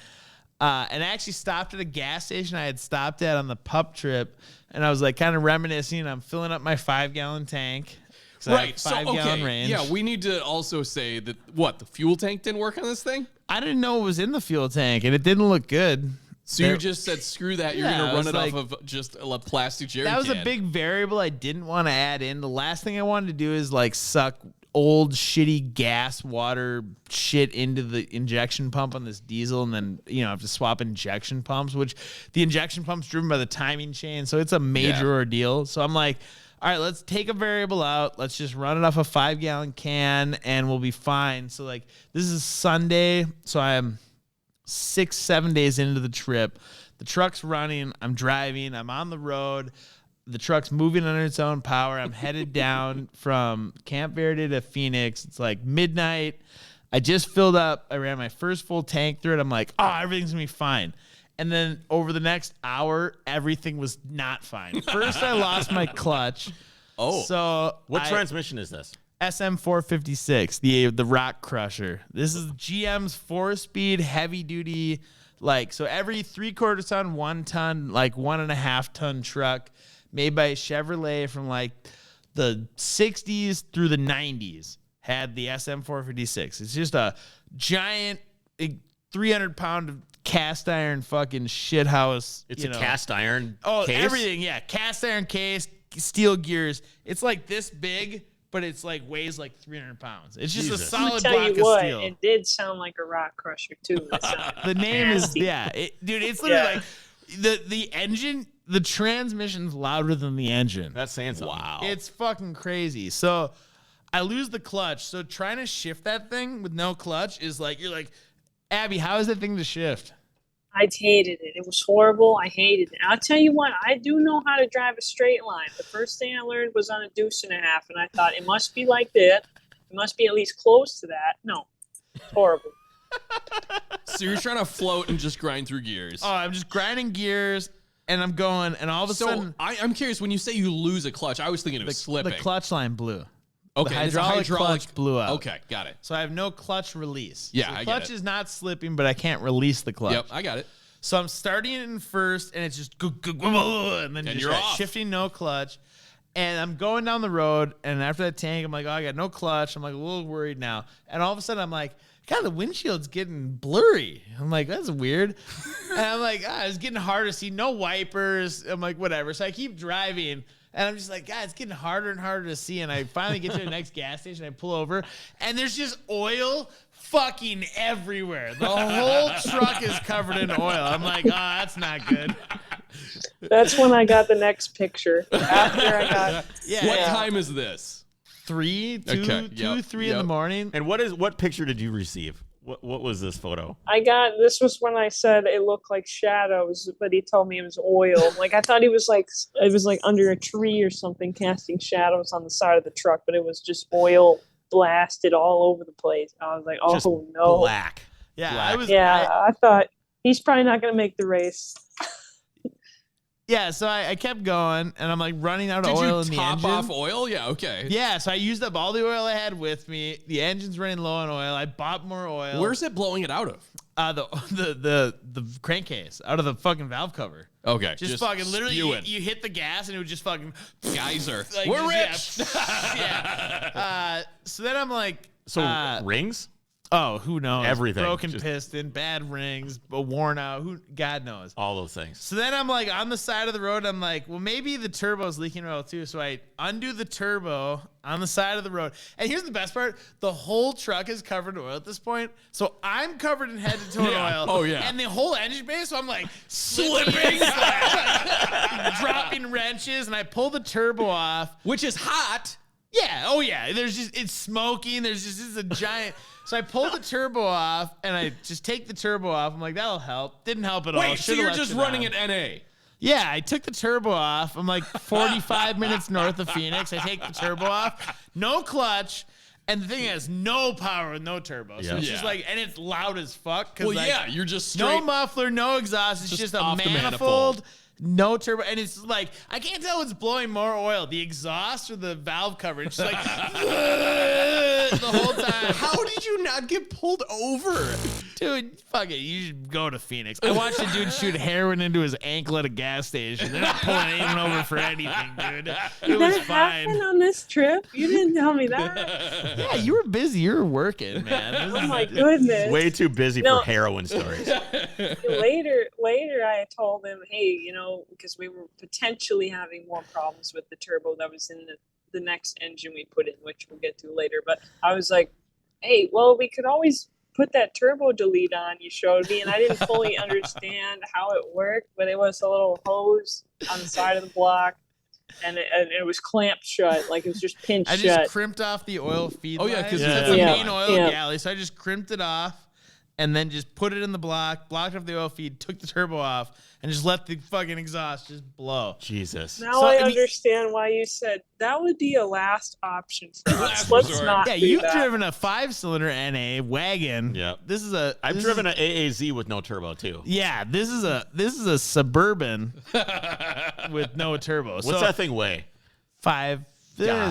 And I actually stopped at a gas station I had stopped at on the pup trip, and I was like kind of reminiscing. I'm filling up my 5-gallon tank. Right. So, 5-gallon range. Yeah, we need to also say that, the fuel tank didn't work on this thing? I didn't know it was in the fuel tank, and it didn't look good. So you just said, screw that. You're Yeah, going to I run was it like- off of just a plastic jerry That was can. a big variable I didn't want to add in. The last thing I wanted to do is like suck old shitty gas water shit into the injection pump on this diesel, and then have to swap injection pumps, which the injection pump's driven by the timing chain, so it's a major ordeal. So I'm like, all right, let's take a variable out. Let's just run it off a 5-gallon can, and we'll be fine. So like, this is Sunday, so I'm 6-7 days into the trip. The truck's running. I'm driving. I'm on the road. The truck's moving under its own power. I'm headed down from Camp Verde to Phoenix. It's like midnight. I just filled up. I ran my first full tank through it. I'm like, everything's going to be fine. And then over the next hour, everything was not fine. First, I lost my clutch. Oh. So What transmission is this? SM456, the Rock Crusher. This is GM's 4-speed heavy duty, so every 3/4 ton, 1 ton, 1.5 ton truck made by Chevrolet from the 60s through the 90s had the SM456. It's just a giant 300-pound cast iron fucking shithouse. It's a cast iron case? Everything, yeah. Cast iron case, steel gears. It's like this big, but it's weighs 300 pounds. It's just Jesus. a solid Tell block you of what, steel. it did sound like a rock crusher too. It sounded The name is, nasty. dude, it's literally Yeah. The engine, the transmission's louder than the engine. That's saying something. Wow. It's fucking crazy. So I lose the clutch. So trying to shift that thing with no clutch is like, you're like, Abby, how is that thing to shift? I hated it. It was horrible. I hated it. I'll tell you what, I do know how to drive a straight line. The first thing I learned was on a deuce and a half, and I thought it must be like that. It must be at least close to that. No, it's horrible. So you're trying to float and just grind through gears. Oh, I'm just grinding gears and I'm going, and all of a sudden, I'm curious, when you say you lose a clutch, I was thinking it was slipping. the clutch line blew. Okay, the it's a hydraulic clutch blew out. Okay, got it. So I have no clutch release. Yeah, so the I get clutch it. is not slipping, but I can't release the clutch. Yep, I got it. So I'm starting it in first, and it's just and then you're off. shifting no clutch. And I'm going down the road, and after that tank, I'm like, oh, I got no clutch. I'm like a little worried now. And all of a sudden, I'm like, God, the windshield's getting blurry. I'm like, that's weird. And I'm like, it's getting hard to see. No wipers. I'm like, whatever. So I keep driving. And I'm just like, God, it's getting harder and harder to see. And I finally get to the next gas station. I pull over, and there's just oil fucking everywhere. The whole truck is covered in oil. I'm like, that's not good. That's when I got the next picture. After I got What time is this? 3 in the morning. And what picture did you receive? What was this photo? this was when I said it looked like shadows, but he told me it was oil. Like I thought it was like under a tree or something, casting shadows on the side of the truck, but it was just oil blasted all over the place. I was like, oh Just no. black. Yeah, Black. I thought he's probably not going to make the race. so I kept going, and I'm like running out of Did oil you in the top engine. off oil? Yeah, okay. Yeah, so I used up all the oil I had with me. The engine's running low on oil. I bought more oil. Where's it blowing it out of? The crankcase out of the fucking valve cover? Okay. Just fucking literally, spewing. you hit the gas and it would just fucking Geyser. like, We're just- rich. yeah. So then I'm like, Rings? oh, who knows? Everything. Broken Just- piston, bad rings, worn out. God knows. All those things. So then I'm like on the side of the road. I'm like, well, maybe the turbo's leaking oil too. So I undo the turbo on the side of the road. And here's the best part: the whole truck is covered in oil at this point. So I'm covered in head to toe in Yeah. oil. Oh, yeah. And the whole engine bay. So I'm like slipping, dropping wrenches, and I pull the turbo off. Which is hot. Yeah. Oh yeah. It's smoking. This is a giant. So I pull the turbo off, and I just take the turbo off. I'm like, that'll help. Didn't help at all. Wait, so Should've you're left just it running on. at NA? Yeah, I took the turbo off. I'm like 45 minutes north of Phoenix. I take the turbo off. No clutch. And the thing has no power with no turbo. So Yeah. it's just like, and it's loud as fuck. 'Cause Well, like, yeah, you're just no straight. muffler, no exhaust. It's Just just a off the manifold. No turbo, and it's like I can't tell what's blowing more oil, the exhaust or the valve cover. It's just like the whole time. How did you not get pulled over? Dude, fuck it. You should go to Phoenix. I watched a dude shoot heroin into his ankle at a gas station. They're not pulling anyone over for anything, dude. It Did was that happen fine. on this trip? You didn't tell me that. Yeah, you were busy. You were working, man. Oh my goodness. Way too busy No. for heroin stories. Later, I told him, hey, because we were potentially having more problems with the turbo that was in the next engine we put in, which we'll get to later. But I was like, hey, well, we could always put that turbo delete on you showed me, and I didn't fully understand how it worked, but it was a little hose on the side of the block, and it was clamped shut, like it was just pinched I shut. just crimped off the oil feed Oh, yeah, line. 'cause that's it's the a main Yeah. oil Yeah. galley. So I just crimped it off and then just put it in the blocked off the oil feed, took the turbo off, and just let the fucking exhaust just blow. Jesus. Now So, I I mean- understand why you said that would be a last option for us. Last Let's resort. not Yeah, do you've that. driven a 5-cylinder NA wagon. Yep. This is a. I've this driven is- an AAZ with no turbo too. Yeah, this is a suburban with no turbo. What's that thing weigh?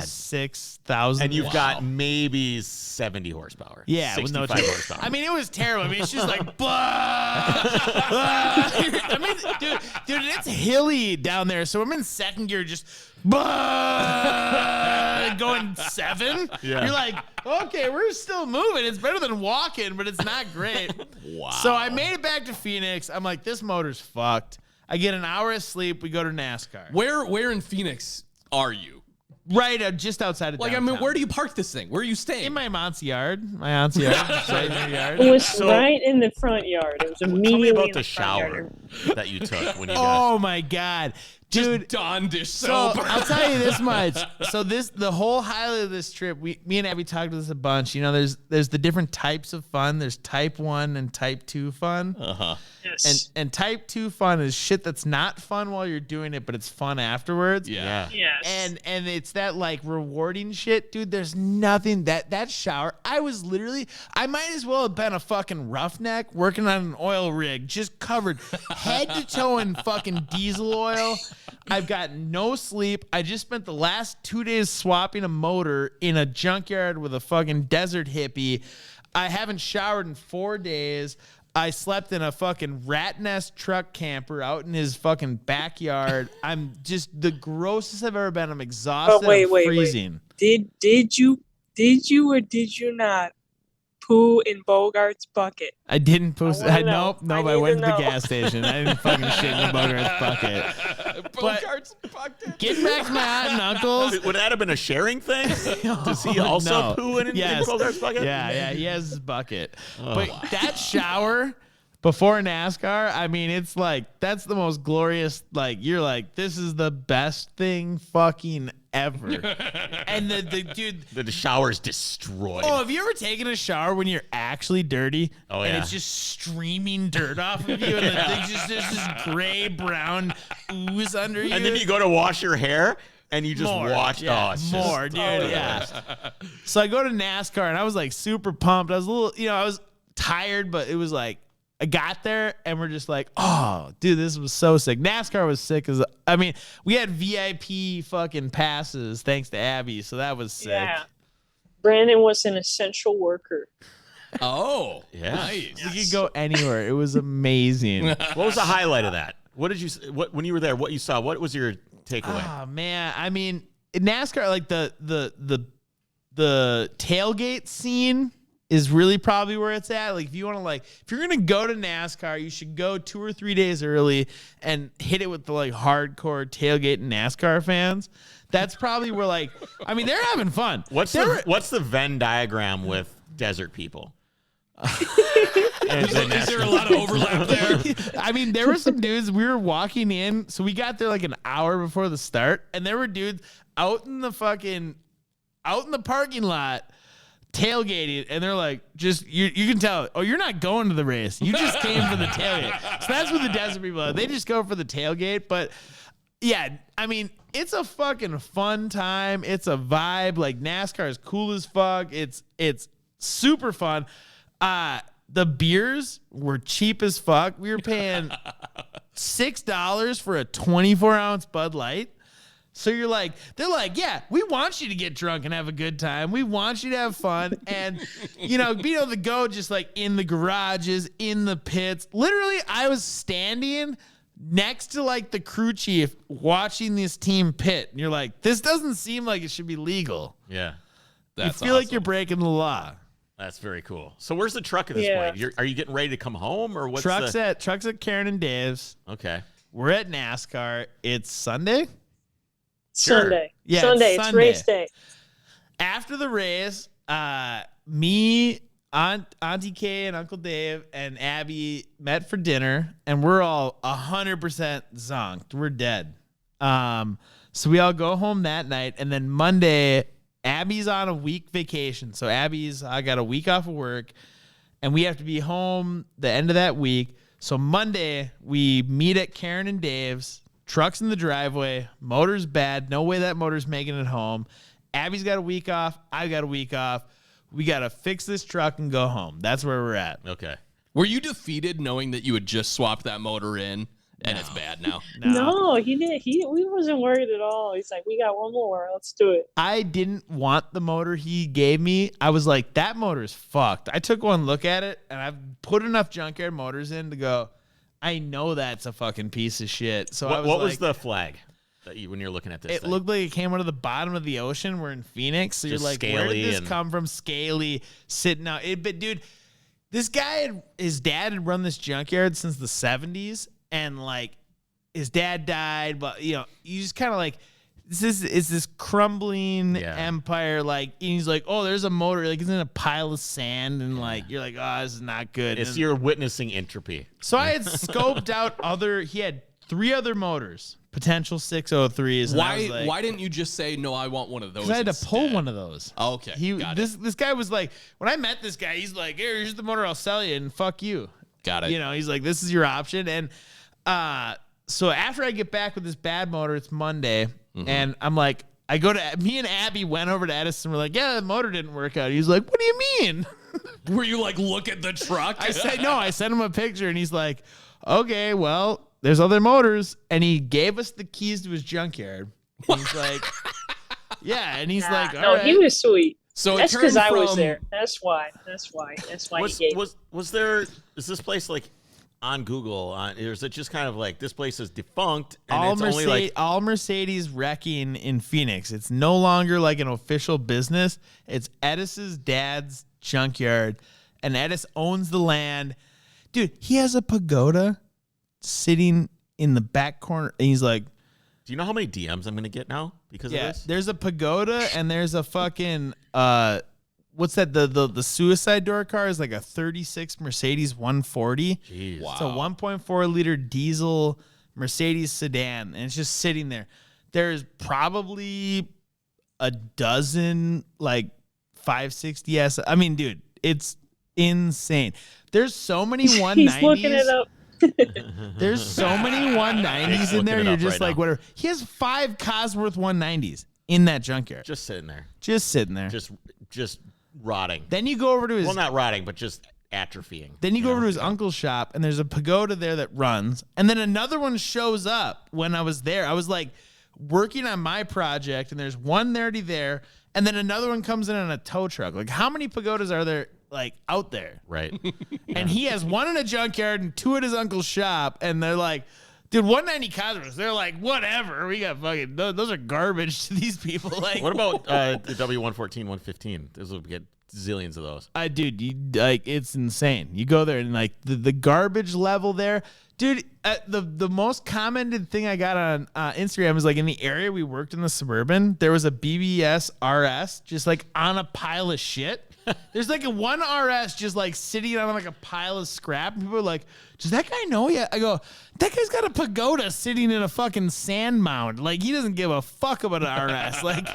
6,000. And you've got maybe 70 horsepower. Yeah, with no 65 turbo. horsepower. I mean, it was terrible. I mean, it's just like, blah. I mean, dude, it's hilly down there. So I'm in second gear, just going 7. Yeah. You're like, okay, we're still moving. It's better than walking, but it's not great. Wow. So I made it back to Phoenix. I'm like, this motor's fucked. I get an hour of sleep. We go to NASCAR. Where in Phoenix are you? Right, just outside of Like, downtown. I mean, where do you park this thing? Where are you staying? In my aunt's yard. My aunt's yard. Just right in her yard. It was right in the front yard. It was Tell me immediately about in the the front shower yard. that you took when you got. Oh my god, Just dude! Dawn dish So soap. I'll tell you this much. So the whole highlight of this trip, me and Abby talked about this a bunch. You know, there's the different types of fun. There's type 1 and type 2 fun. Yes. And type 2 fun is shit that's not fun while you're doing it, but it's fun afterwards. Yeah. Yes. And it's that like rewarding shit, dude. There's nothing that shower. I might as well have been a fucking roughneck working on an oil rig, just covered head to toe in fucking diesel oil. I've got no sleep. I just spent the last 2 days swapping a motor in a junkyard with a fucking desert hippie. I haven't showered in 4 days. I slept in a fucking rat nest truck camper out in his fucking backyard. I'm just the grossest I've ever been. I'm exhausted. But wait, I'm wait, freezing. wait. Did you or did you not poo in Bogart's bucket? I didn't post. I wanna know. Nope. I I need went to to the know. gas station. I didn't fucking shit in the Bogart's bucket. Bogart's bucket. Getting back to my aunt and uncles. Would that have been a sharing thing? Does he also No. poo in Yes. Bogart's bucket? Yeah, he has his bucket. Oh, But that shower before NASCAR, I mean, it's like, that's the most glorious, like, you're like, this is the best thing fucking ever. And the dude, The shower's destroyed. oh, have you ever taken a shower when you're actually dirty? Oh, And yeah. it's just streaming dirt off of you, and the thing just, there's this gray brown ooze under you. And then you go to wash your hair, and you just watch. Yeah, Oh, it's more, just, dude. Yeah. So I go to NASCAR, and I was like super pumped. I was a little, I was tired, but it was like I got there, and we're just like, oh, dude, this was so sick. NASCAR was sick we had VIP fucking passes thanks to Abby, so that was sick. Yeah. Brandon was an essential worker. Oh, Yeah. nice. We could go anywhere. It was amazing. What was the highlight of that? What did you? When you were there? What you saw? What was your takeaway? Oh man, I mean, in NASCAR, like the tailgate scene is really probably where it's at. Like if you're gonna go to NASCAR, you should go 2 or 3 days early and hit it with the like hardcore tailgate NASCAR fans. That's probably where they're having fun. What's the Venn diagram with desert people? Is there a lot of overlap there? I mean, there were some dudes. We were walking in, so we got there like an hour before the start, and there were dudes out in the parking lot tailgating, and they're like, just you can tell, oh, you're not going to the race. You just came for the tailgate. So that's what the desert people are. They just go for the tailgate. But yeah, I mean, it's a fucking fun time. It's a vibe. Like NASCAR is cool as fuck. It's super fun. The beers were cheap as fuck. We were paying $6 for a 24-ounce Bud Light. So they're like, yeah, we want you to get drunk and have a good time. We want you to have fun. And, being able to go just like in the garages, in the pits. Literally, I was standing next to like the crew chief watching this team pit. And you're like, this doesn't seem like it should be legal. Yeah, That's you feel like awesome. you're breaking the law. that's very cool. So where's the truck at this Yeah. point? Are you getting ready to come home, or what's Truck's at Karen and Dave's. Okay. We're at NASCAR. It's Sunday. Sure. Sunday. Yeah, it's Sunday. It's Sunday. race day. After the race, me, Auntie Kay, and Uncle Dave and Abby met for dinner, and we're all 100% zonked. We're dead. So we all go home that night, and then Monday, Abby's on a week vacation. So I got a week off of work, and we have to be home the end of that week. So Monday, we meet at Karen and Dave's. Truck's in the driveway. Motor's bad. No way that motor's making it home. Abby's got a week off. I've got a week off. We got to fix this truck and go home. That's where we're at. Okay. Were you defeated knowing that you had just swapped that motor in and it's bad now? No, he didn't. We wasn't worried at all. He's like, we got one more. Let's do it. I didn't want the motor he gave me. I was like, that motor's fucked. I took one look at it, and I've put enough junkyard motors in to go, I know that's a fucking piece of shit. So What was like, the flag that when you're looking at this? It thing? looked like it came out of the bottom of the ocean. We're in Phoenix. So Just you're like, where scaly did this and- come from? Scaly, sitting out. But dude, this guy, his dad had run this junkyard since the 70s. And like, his dad died. But, you just kind of like, this crumbling Yeah. empire. Like, and he's like, oh, there's a motor. Like, it's in a pile of sand, and like, you're like, oh, this is not good. It's And you're witnessing entropy. so I had scoped out he had 3 other motors, potential 603s. And I was like, Why didn't you just say no? I want one of those. because I had to pull instead? one of those. Oh, okay, got it. This guy was like, when I met this guy, he's like, here's the motor, I'll sell you, and fuck you. Got it. You know, he's like, this is your option. And so after I get back with this bad motor, it's Monday, and I'm like, me and Abby went over to Edison. We're like, yeah, the motor didn't work out. He's like, what do you mean? Were you like, look at the truck? I said, no, I sent him a picture, and he's like, okay, well, there's other motors. And he gave us the keys to his junkyard. He's like, yeah. And he's like, all no, right. he was sweet. So That's because because I was there. That's why he gave. Is this place like on Google? Or is it just kind of like this place is defunct and all, it's only like all Mercedes wrecking in Phoenix. It's no longer like an official business. It's Edis's dad's junkyard, and Edis owns the land. Dude, he has a pagoda sitting in the back corner, and he's like, do you know how many DMs I'm going to get now because of this? there's a pagoda, and there's a fucking what's that? The suicide door car is like a 36 Mercedes 140. Jeez. Wow. It's a 1.4 liter diesel Mercedes sedan, and it's just sitting there. There's probably a dozen like 560S. I mean, dude, it's insane. There's so many 190s. He's looking it up. There's so many 190s in there. looking it You're up just right like, now. whatever. He has 5 Cosworth 190s in that junkyard, Just sitting there. just sitting there. Just rotting. Then you go over to his Well, not rotting, but just atrophying. Then you go over to his uncle's shop, and there's a pagoda there that runs. And then another one shows up when I was there. I was like working on my project, and there's one already there. And then another one comes in on a tow truck. Like, how many pagodas are there like out there? Right. And he has one in a junkyard and 2 at his uncle's shop. And they're like, dude, 190 Cosmos. They're like, whatever. We got fucking, those are garbage to these people. Like, What about the W114, 115? Those will get zillions of those. Dude, like, it's insane. You go there and like the garbage level there, dude. The most commented thing I got on Instagram was like, in the area we worked in the Suburban, there was a BBS RS just like on a pile of shit. There's like a one RS just like sitting on like a pile of scrap. And people are like, does that guy know yet? I go, that guy's got a pagoda sitting in a fucking sand mound. Like, he doesn't give a fuck about an RS. Like,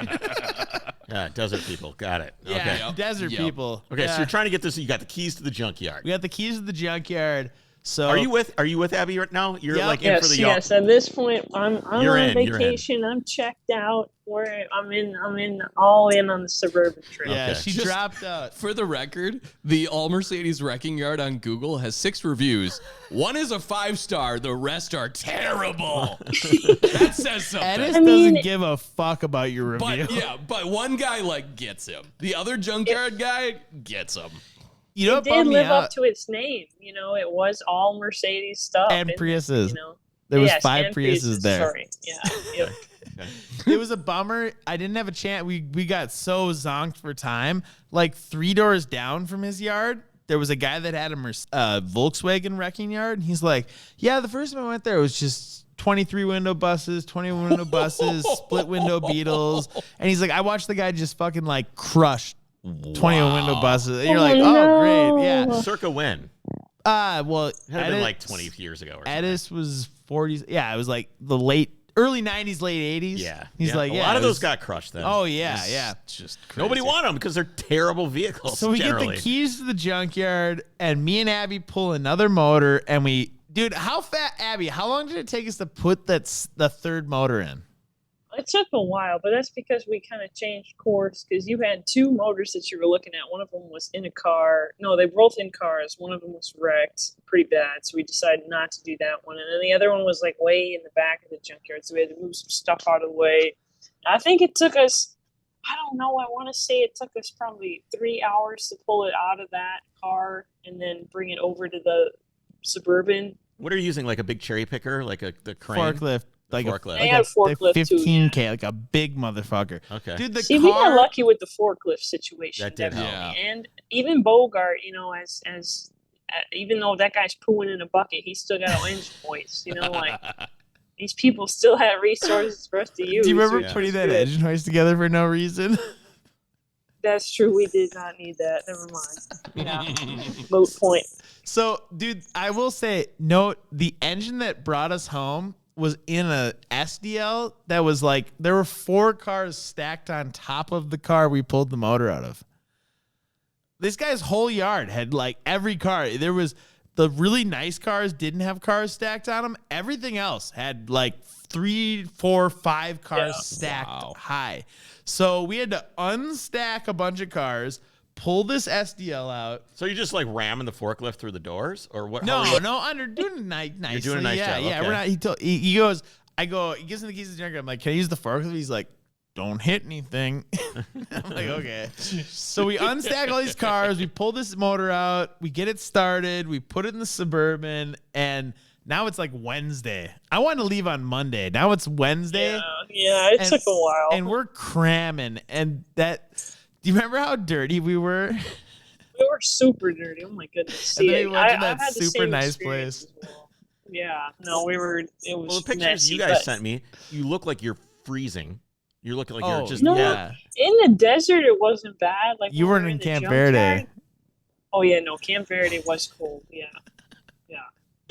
Yeah, desert people. Got it. yeah, Okay. Yep. desert Yep. people. Okay, Yeah. so you're trying to get this. You got the keys to the junkyard. We got the keys to the junkyard. So Are you with Abby right now? You're Yep. like in for Yes, the yes. At this point, I'm You're on in, you're in. vacation. I'm checked out. I'm all in on the suburban trip. yeah, Okay. she Just- dropped out. For the record, the All Mercedes Wrecking Yard on Google has 6 reviews. One is a 5-star. The rest are terrible. That says something. Edis I mean- doesn't give a fuck about your review. But one guy like gets him. The other junkyard guy gets him. You know It what did bummed me live out? up to its name. You know, it was all Mercedes stuff. And Priuses. You know, There was Yes, 5 and Priuses there. Sorry. Yeah. Yep. It was a bummer. I didn't have a chance. We got so zonked for time. Like 3 doors down from his yard, there was a guy that had a Volkswagen wrecking yard. And he's like, yeah, the first time I went there, it was just 23 window buses, 21 window buses, split window Beetles. And he's like, I watched the guy just fucking like crush 21 window buses. And you're like, no. great. Yeah. Circa when? Well, It had been Edis- like 20 years ago or something. Edis was 40s. Yeah, it was like the early 90s, late 80s. Yeah. He's Yeah. like, a yeah. lot of it those was- got crushed then. Oh, yeah, yeah. Just crazy. Nobody wanted them because they're terrible vehicles. So we generally. get the keys to the junkyard, and me and Abby pull another motor, and dude, Abby, how long did it take us to put the 3rd motor in? It took a while, but that's because we kind of changed course because you had 2 motors that you were looking at. One of them was in a car. No, they were both in cars. One of them was wrecked pretty bad, so we decided not to do that one. And then the other one was like way in the back of the junkyard, so we had to move some stuff out of the way. I think it took us, I don't know, I want to say it took us probably 3 hours to pull it out of that car and then bring it over to the Suburban. What are you using? Like a big cherry picker? Like the crane? Forklift. Like Forklift. They had a forklift too, 15K, like a big motherfucker. Okay. Dude, the See, we got car. lucky with the forklift situation. That did help. definitely. And even Bogart, you know, as even though that guy's pooing in a bucket, he still got an engine voice. You know, like these people still had resources for us to use. Do you remember which putting was that good. engine hoist together for no reason? That's true. We did not need that. Never mind. Yeah. Moot point. So, dude, I will say, note the engine that brought us home was in a SDL that was like, there were 4 cars stacked on top of the car we pulled the motor out of. This guy's whole yard had like every car. There was the really nice cars didn't have cars stacked on them. Everything else had like 3, 4, 5 cars stacked high. So we had to unstack a bunch of cars, pull this SDL out. So you just like ramming the forklift through the doors, or what? No, under doing it nicely. You're doing a nice job. Yeah, Okay. we're not. He goes. I go. He gives me the keys to the junker. I'm like, can I use the forklift? He's like, don't hit anything. I'm like, okay. So we unstack all these cars. We pull this motor out. We get it started. We put it in the Suburban, and now it's like Wednesday. I wanted to leave on Monday. Now it's Wednesday. Yeah, it took a while. And we're cramming. And that. Do you remember how dirty we were? We were super dirty. Oh my goodness. And then See, we went to I that had the super same nice experience place. as well. Yeah, no, we were. It was Well, the pictures messy, you guys but sent me, you look like you're freezing. You're looking like Oh, you're just No. yeah. in the desert, it wasn't bad. Like You when we weren't were in the Camp junkyard- Verde. Oh yeah, no, Camp Verde was cold. Yeah.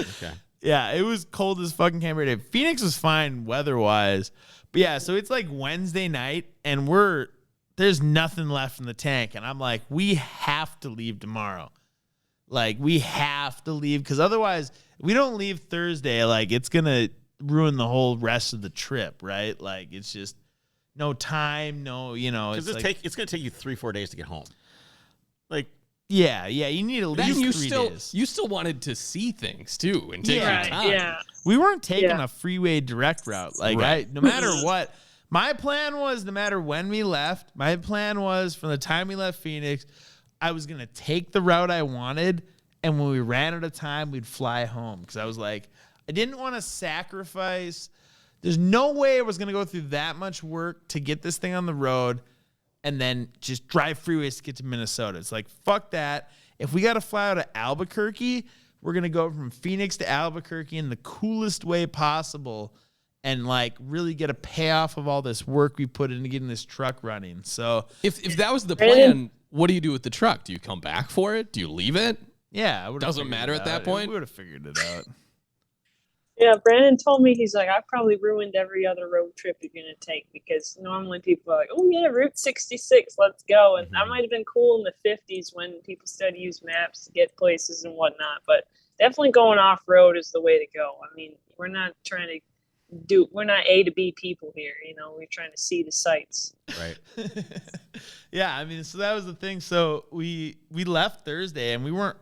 Okay. Yeah, it was cold as fucking Camp Verde. Phoenix was fine weather-wise. But yeah, so it's like Wednesday night, and there's nothing left in the tank. And I'm like, we have to leave tomorrow. Like, we have to leave, because otherwise, if we don't leave Thursday, like, it's going to ruin the whole rest of the trip, right? Like, it's just no time, Because it's like, it's going to take you 3-4 days to get home. Like, yeah, you need at Then least 3 days. you still wanted to see things too and take Yeah. your time. Yeah. We weren't taking Yeah. a freeway direct route. Like, Right. no matter what, my plan was, no matter when we left, my plan was from the time we left Phoenix, I was going to take the route I wanted. And when we ran out of time, we'd fly home. Because I was like, I didn't want to sacrifice. There's no way I was going to go through that much work to get this thing on the road and then just drive freeways to get to Minnesota. It's like, fuck that. If we got to fly out of Albuquerque, we're going to go from Phoenix to Albuquerque in the coolest way possible and like really get a payoff of all this work we put into getting this truck running. So If that was the plan, what do you do with the truck? Do you come back for it? Do you leave it? yeah, I would've Doesn't figured matter it at that out. point? We would have figured it out. Yeah, Brandon told me, he's like, I probably ruined every other road trip you're going to take, because normally people are like, oh yeah, Route 66, let's go. And that might have been cool in the 50s when people started to use maps to get places and whatnot, but definitely going off road is the way to go. I mean, we're not A to B people here, we're trying to see the sights. right. Yeah, I mean, so that was the thing. So we left Thursday, and we weren't,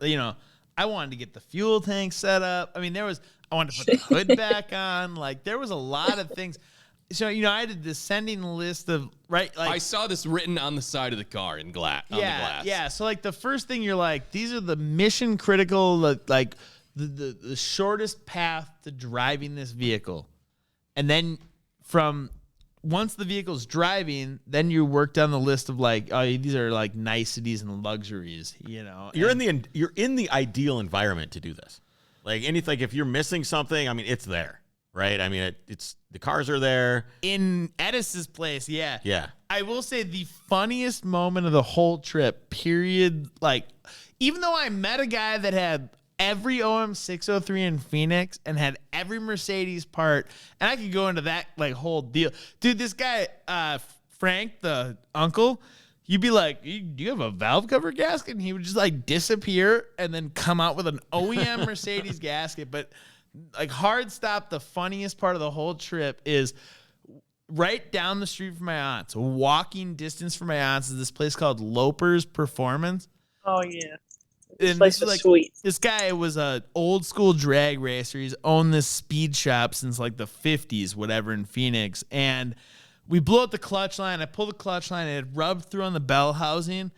I wanted to get the fuel tank set up. I mean, I wanted to put the hood back on. Like, there was a lot of things. So, I had a descending list of, right? Like, I saw this written on the side of the car in glass. On the glass. yeah. So, like, the first thing you're like, these are the mission critical, like the shortest path to driving this vehicle. And then once the vehicle's driving, then you work down the list of like, oh, these are like niceties and luxuries, You're in the ideal environment to do this. Like anything, if you're missing something, I mean, it's there, right? I mean, it's the cars are there. In Edis's place, yeah. Yeah. I will say the funniest moment of the whole trip, period. Like, even though I met a guy that had every OM 603 in Phoenix and had every Mercedes part, and I could go into that like whole deal. Dude, this guy, Frank, the uncle, you'd be like, do you have a valve cover gasket? And he would just like disappear and then come out with an OEM Mercedes gasket. But like, hard stop, the funniest part of the whole trip is right down the street from my aunt's, walking distance from my aunt's, is this place called Loper's Performance. Oh yeah. And Place this was is sweet. This guy was a old school drag racer. He's owned this speed shop since like the 50s, whatever, in Phoenix. And we blew out the clutch line. I pulled the clutch line and it rubbed through on the bell housing.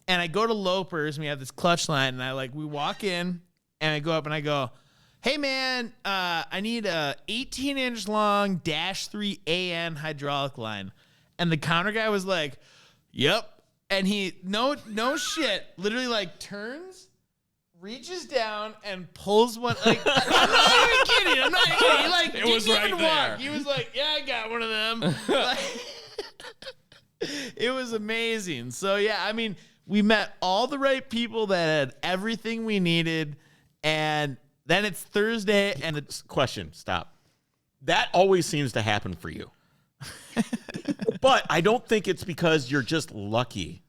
And I go to Loper's and we have this clutch line. And we walk in and I go up and I go, hey man, I need a 18-inch long -3 AN hydraulic line. And the counter guy was like, yep. And he, no shit, literally like turns, reaches down and pulls one. Like, I'm not even kidding. I'm not even kidding. He like It was didn't right even there. walk. He was like, yeah, I got one of them. Like, it was amazing. So yeah, I mean, we met all the right people that had everything we needed, and then it's Thursday, and it's Question, stop. That always seems to happen for you. But I don't think it's because you're just lucky.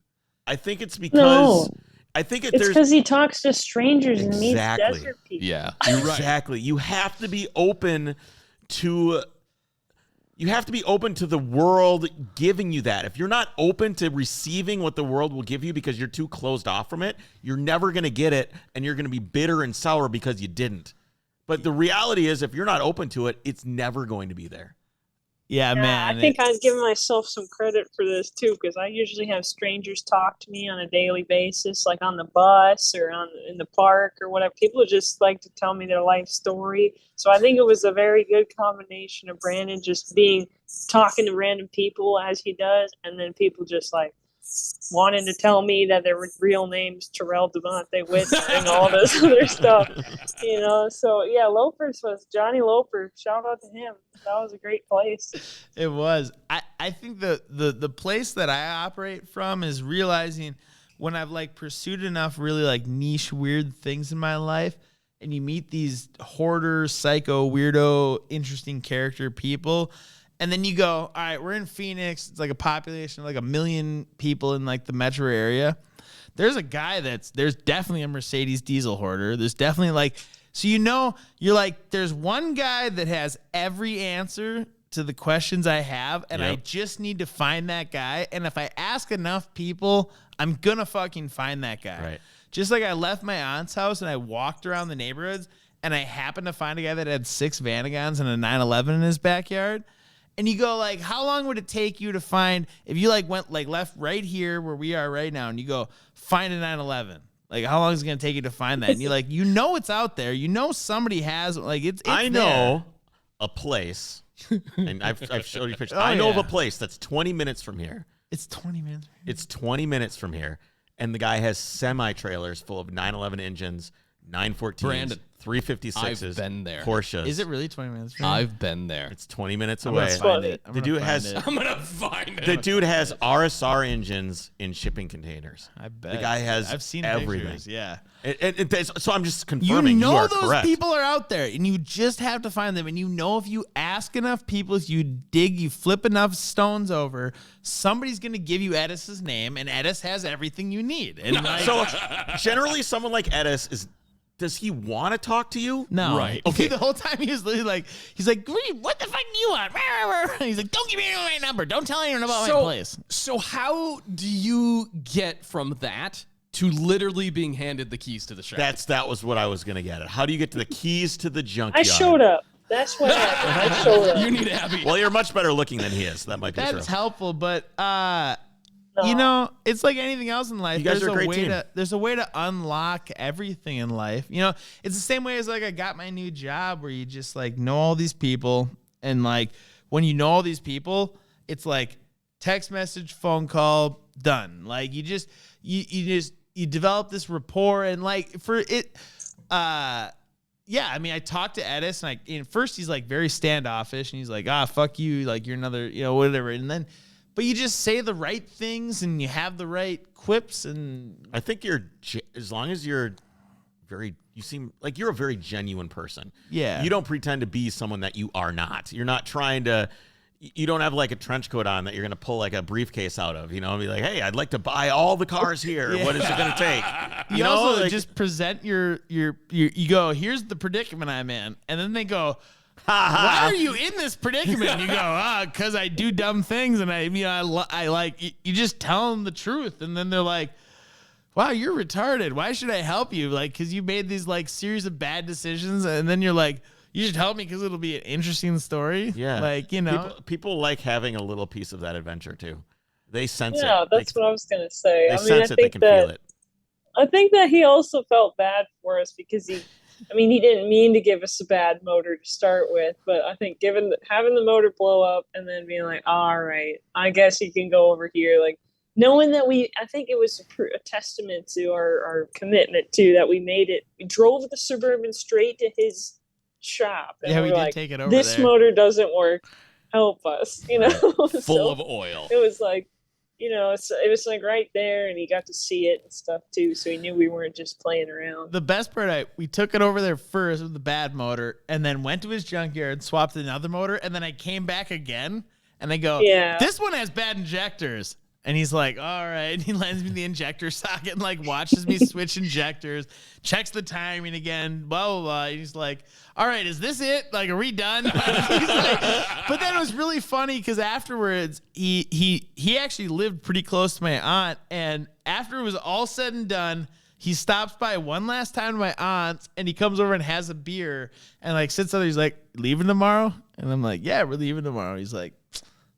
I think it's because It's there's because he talks to strangers and meets Exactly. desert people. Yeah, you're right. exactly. You have to be open to the world giving you that. If you're not open to receiving what the world will give you because you're too closed off from it, you're never going to get it, and you're going to be bitter and sour because you didn't. But the reality is, if you're not open to it, it's never going to be there. yeah, man. I think I've given myself some credit for this too, because I usually have strangers talk to me on a daily basis, like on the bus or in the park or whatever. People just like to tell me their life story. So I think it was a very good combination of Brandon just talking to random people as he does, and then people just like wanting to tell me that their real name's Terrell Devontae Witt and all this other stuff, So yeah, Loafers was Johnny Loafer. Shout out to him. That was a great place. It was. I think the place that I operate from is realizing when I've like pursued enough really like niche weird things in my life, and you meet these hoarder, psycho, weirdo, interesting character people, and then you go, all right, we're in Phoenix. It's like a population of like 1 million people in like the metro area. There's a guy there's definitely a Mercedes diesel hoarder. There's definitely like, so you're like, there's one guy that has every answer to the questions I have, and I just need to find that guy. And if I ask enough people, I'm gonna fucking find that guy. Right. Just like I left my aunt's house and I walked around the neighborhoods, and I happened to find a guy that had 6 Vanagons and a 911 in his backyard. And you go like, how long would it take you to find, if you like went like left right here where we are right now, and you go find a 911? Like, how long is it going to take you to find that? And you're like, it's out there. Somebody has, like, it's I there. know a place, and I've showed you pictures. I know of a place that's 20 minutes from here. It's 20 minutes. It's 20 minutes from here, and the guy has semi-trailers full of 911 engines, 914s, Brandon, 356s, I've been there. Porsches. Is it really 20 minutes? I've been there. It's 20 minutes I'm away. gonna find it. The dude has I'm gonna find it. the dude has RSR engines in shipping containers. I bet. The guy has I've seen everything. pictures, yeah. So I'm just confirming you are those correct. people are out there, and you just have to find them. And if you ask enough people, if you flip enough stones over, somebody's going to give you Edis's name, and Edis has everything you need. And So generally, someone like Edis does he want to talk to you? no, Right. Okay. The whole time he was literally like, he's like, what the fuck do you want? He's like, don't give me my number. Don't tell anyone about my place. So how do you get from that to literally being handed the keys to the shop? That was what I was going to get at. How do you get to the keys to the junkyard? I showed up. That's what happened. I showed up. You need Abby. Well, you're much better looking than he is. That might be That's true. helpful, but No. it's like anything else in life. You guys are a great team. There's a way to unlock everything in life. It's the same way as like I got my new job, where you just like know all these people, and like when you know all these people, it's like text message, phone call, done. Like you develop this rapport, and like for it, yeah, I mean, I talked to Edis, and first he's like very standoffish, and he's like, fuck you, like you're another, whatever. And then, but you just say the right things, and you have the right quips, and I think as long as you seem like you're a very genuine person. Yeah. You don't pretend to be someone that you are not. You're not trying to, you don't have like a trench coat on that you're going to pull like a briefcase out of, and be like, hey, I'd like to buy all the cars here. Yeah. What is it going to take? you also just present you go, here's the predicament I'm in. And then they go, why are you in this predicament? And you go, because I do dumb things, and I like, you just tell them the truth. And then they're like, wow, you're retarded. Why should I help you? Like, because you made these like series of bad decisions, and then you're like, you should help me because it'll be an interesting story. Yeah. Like, People like having a little piece of that adventure too. They sense it. Yeah, that's what I was gonna say. They I sense it. They can feel it. I think that he also felt bad for us because he didn't mean to give us a bad motor to start with, but I think having the motor blow up and then being like, all right, I guess you can go over here. Like, knowing that I think it was a testament to our commitment too, that we made it. We drove the Suburban straight to his shop. And Yeah, we we're did like, take it over this there. motor doesn't work. Help us, Full So of oil. it was like, it was like right there, and he got to see it and stuff too. So he knew we weren't just playing around. The best part, we took it over there first with the bad motor, and then went to his junkyard, swapped another motor, and then I came back again, and I go, Yeah. this one has bad injectors. And he's like, all right. And he lends me the injector socket and like watches me switch injectors, checks the timing again, blah, blah, blah. And he's like, all right, is this it? Like, are we done? But then it was really funny because afterwards, he actually lived pretty close to my aunt. And after it was all said and done, he stops by one last time to my aunt's, and he comes over and has a beer and like sits there. He's like, leaving tomorrow? And I'm like, yeah, we're leaving tomorrow. He's like,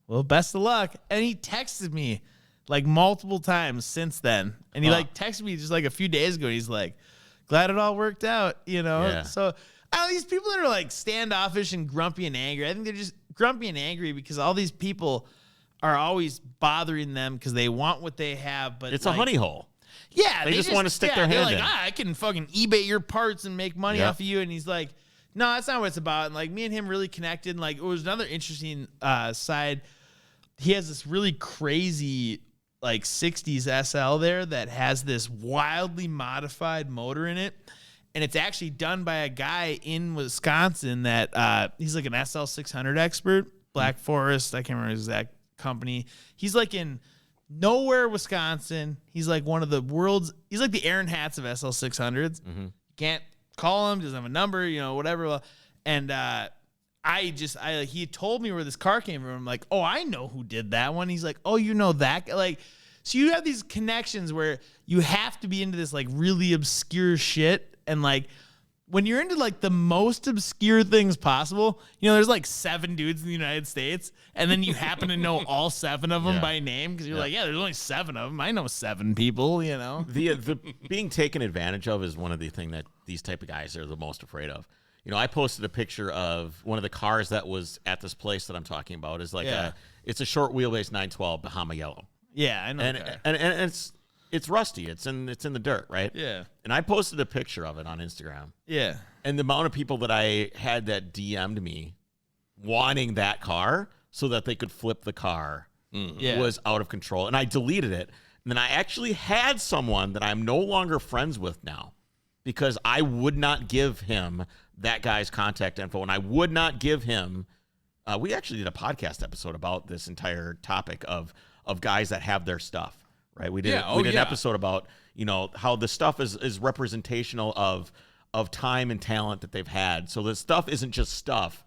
well, best of luck. And he texted me like multiple times since then. And he like texted me just like a few days ago. He's like, glad it all worked out, Yeah. So these people that are like standoffish and grumpy and angry, I think they're just grumpy and angry because all these people are always bothering them because they want what they have. But It's a honey hole. Yeah. They just want to stick their they're hand like, in. I can fucking eBay your parts and make money Yep. off of you. And he's like, no, that's not what it's about. And like me and him really connected. And like it was another interesting side. He has this really crazy like 60s SL there that has this wildly modified motor in it. And it's actually done by a guy in Wisconsin that he's like an SL 600 expert, Black Forest. I can't remember his exact company. He's like in nowhere, Wisconsin. He's like one of the he's like the Aaron Hatz of SL 600s. Mm-hmm. Can't call him, doesn't have a number, whatever. And he told me where this car came from. I'm like, oh, I know who did that one. He's like, oh, you know that? Like, so you have these connections where you have to be into this like really obscure shit. And like, when you're into like the most obscure things possible, there's like 7 dudes in the United States, and then you happen to know all 7 of them by name because you're like, yeah, there's only 7 of them. I know 7 people, The being taken advantage of is one of the things that these type of guys are the most afraid of. I posted a picture of one of the cars that was at this place that I'm talking about. Is like it's a short wheelbase 912 Bahama yellow. Yeah, I know. And it's rusty. It's in the dirt, right? Yeah. And I posted a picture of it on Instagram. Yeah. And the amount of people that I had that DM'd me wanting that car so that they could flip the car was out of control. And I deleted it. And then I actually had someone that I'm no longer friends with now because I would not give him that guy's contact info. And I would not give him we actually did a podcast episode about this entire topic of guys that have their stuff. Right, we did an episode about how the stuff is representational of time and talent that they've had. So the stuff isn't just stuff.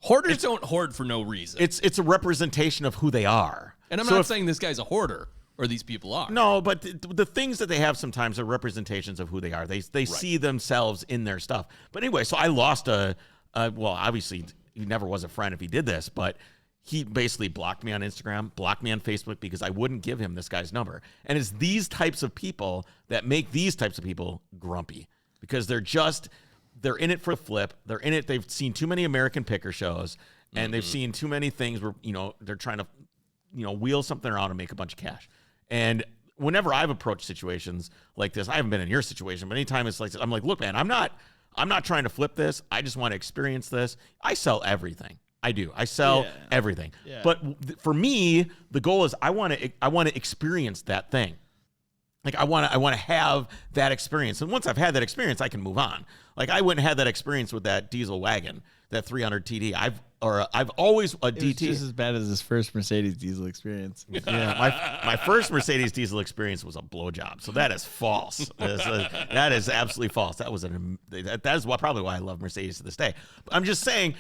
Hoarders don't hoard for no reason. It's a representation of who they are. And I'm not saying this guy's a hoarder or these people are. No, but the things that they have sometimes are representations of who they are. They see themselves in their stuff. But anyway, so I lost well, obviously he never was a friend if he did this, but he basically blocked me on Instagram, blocked me on Facebook because I wouldn't give him this guy's number. And it's these types of people that make these types of people grumpy because they're in it for the flip. They're in it. They've seen too many American Picker shows and they've seen too many things where, they're trying to, wheel something around and make a bunch of cash. And whenever I've approached situations like this, I haven't been in your situation, but anytime it's like, I'm like, look, man, I'm not trying to flip this. I just want to experience this. I sell everything. I do. I sell everything. Yeah. But for me, the goal is I want to experience that thing. Like I want to have that experience. And once I've had that experience, I can move on. Like I wouldn't have that experience with that diesel wagon, that 300 TD. I've always a DT. It's just as bad as his first Mercedes diesel experience. Yeah, my first Mercedes diesel experience was a blowjob. So that is false. That is absolutely false. That is probably why I love Mercedes to this day. But I'm just saying,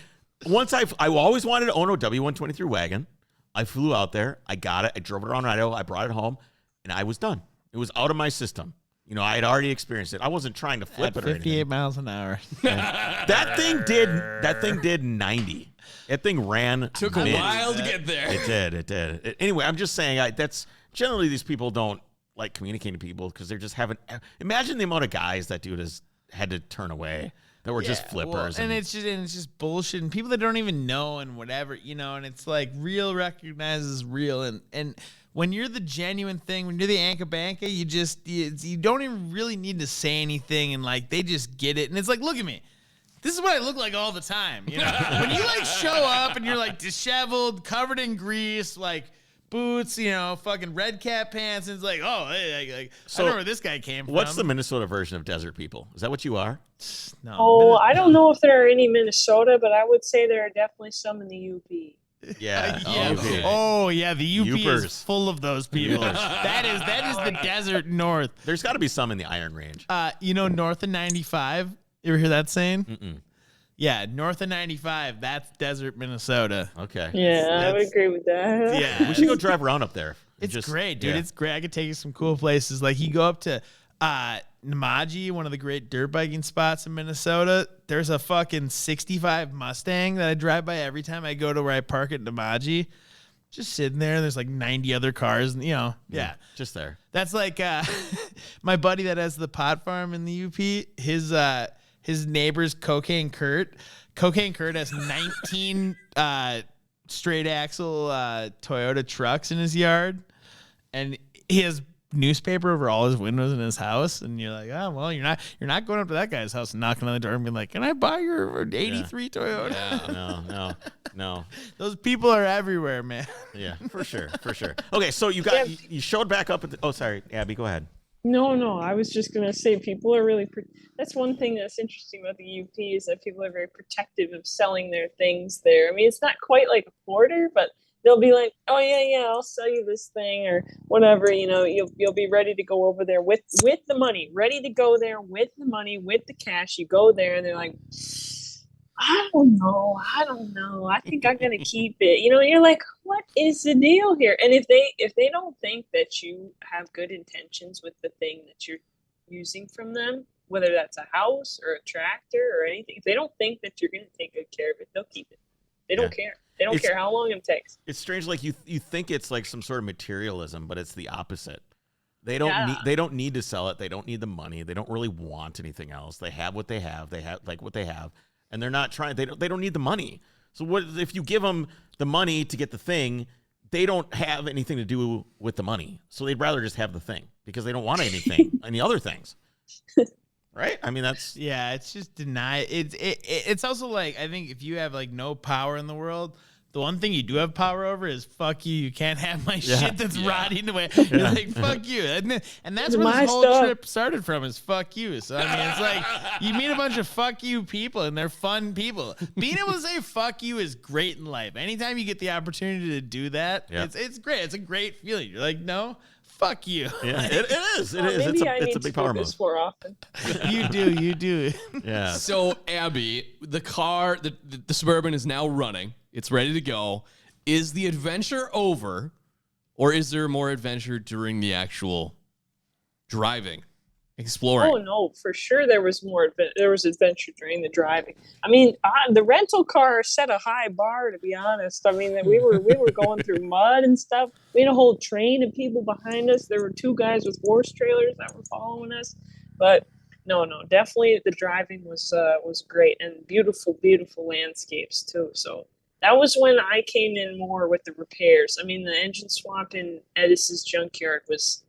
I always wanted to own a W123 wagon. I flew out there. I got it. I drove it around Idaho. I brought it home, and I was done. It was out of my system. I had already experienced it. I wasn't trying to flip it or anything. 58 miles an hour. That thing did 90. That thing ran. Took a while to get there. It did. Anyway, I'm just saying that's generally these people don't like communicating to people because they're just having. Imagine the amount of guys that do it is had to turn away that were just flippers. Well, and it's just bullshit, and people that don't even know and whatever, and it's like real recognizes real, and when you're the genuine thing, when you're the Anka Banka, you don't even really need to say anything, and like they just get it, and it's like, look at me. This is what I look like all the time. When you like show up and you're like disheveled, covered in grease, like boots, fucking red cap pants, and it's like, oh, hey, So I don't know where this guy came from. what's the Minnesota version of desert people? Is that what you are? No, Oh, I don't know if there are any Minnesota, but I would say there are definitely some in the UP. Yeah. Yeah. UP. Oh yeah, the UP Youpers. is full of those people. that is the desert north. There's got to be some in the Iron Range. North of 95. You ever hear that saying? Mm-mm. Yeah, north of 95. That's desert Minnesota. Okay. Yeah, I would agree with that. Yeah, We should go drive around up there. It's great, dude. It's great. I could take you some cool places. Like you go up to Namaji, one of the great dirt biking spots in Minnesota. There's a fucking 65 Mustang that I drive by every time I go to where I park at Namaji. Just sitting there. There's like 90 other cars, and yeah. Just there. That's like my buddy that has the pot farm in the UP. His neighbor's Cocaine Kurt. Cocaine Kurt has 19 straight axle Toyota trucks in his yard, and he has newspaper over all his windows in his house. And you're like, oh well, you're not going up to that guy's house and knocking on the door and being like, can I buy your 83 Toyota? Yeah. No. Those people are everywhere, man. Yeah, for sure. Okay, so you showed back up at the, sorry, Abby, go ahead. No, I was just going to say people are really, that's one thing that's interesting about the UP is that people are very protective of selling their things there. I mean, it's not quite like a hoarder, but they'll be like, oh yeah, I'll sell you this thing or whatever, you'll be ready to go over there with the money, ready to go there with the money, with the cash. You go there and they're like, I don't know. I think I'm going to keep it. You're like, what is the deal here? And if they don't think that you have good intentions with the thing that you're using from them, whether that's a house or a tractor or anything, if they don't think that you're going to take good care of it, they'll keep it. They don't care. They don't care how long it takes. It's strange. Like you think it's like some sort of materialism, but it's the opposite. They don't need to sell it. They don't need the money. They don't really want anything else. They have what they have. They have like what they have. And they're not trying. They don't need the money. So what if you give them the money to get the thing? They don't have anything to do with the money, so they'd rather just have the thing because they don't want any other things. Right? I mean, it's just deny. It's also like I think if you have like no power in the world, the one thing you do have power over is fuck you. You can't have my shit that's rotting away. You're like, fuck you. And that's where this whole trip started from is fuck you. So, I mean, it's like you meet a bunch of fuck you people and they're fun people. Being able to say fuck you is great in life. Anytime you get the opportunity to do that, it's great. It's a great feeling. You're like, no, fuck you. Yeah, it is. It is. It's a big power move. More often. You do. Yeah. So, Abby, the car, the Suburban is now running. It's ready to go. Is the adventure over, or is there more adventure during the actual driving, exploring? Oh no, for sure there was more. There was adventure during the driving. I mean, the rental car set a high bar. To be honest, I mean that we were going through mud and stuff. We had a whole train of people behind us. There were two guys with horse trailers that were following us, but. No, definitely the driving was great and beautiful landscapes too. So that was when I came in more with the repairs. I mean, the engine swap in Edis's junkyard was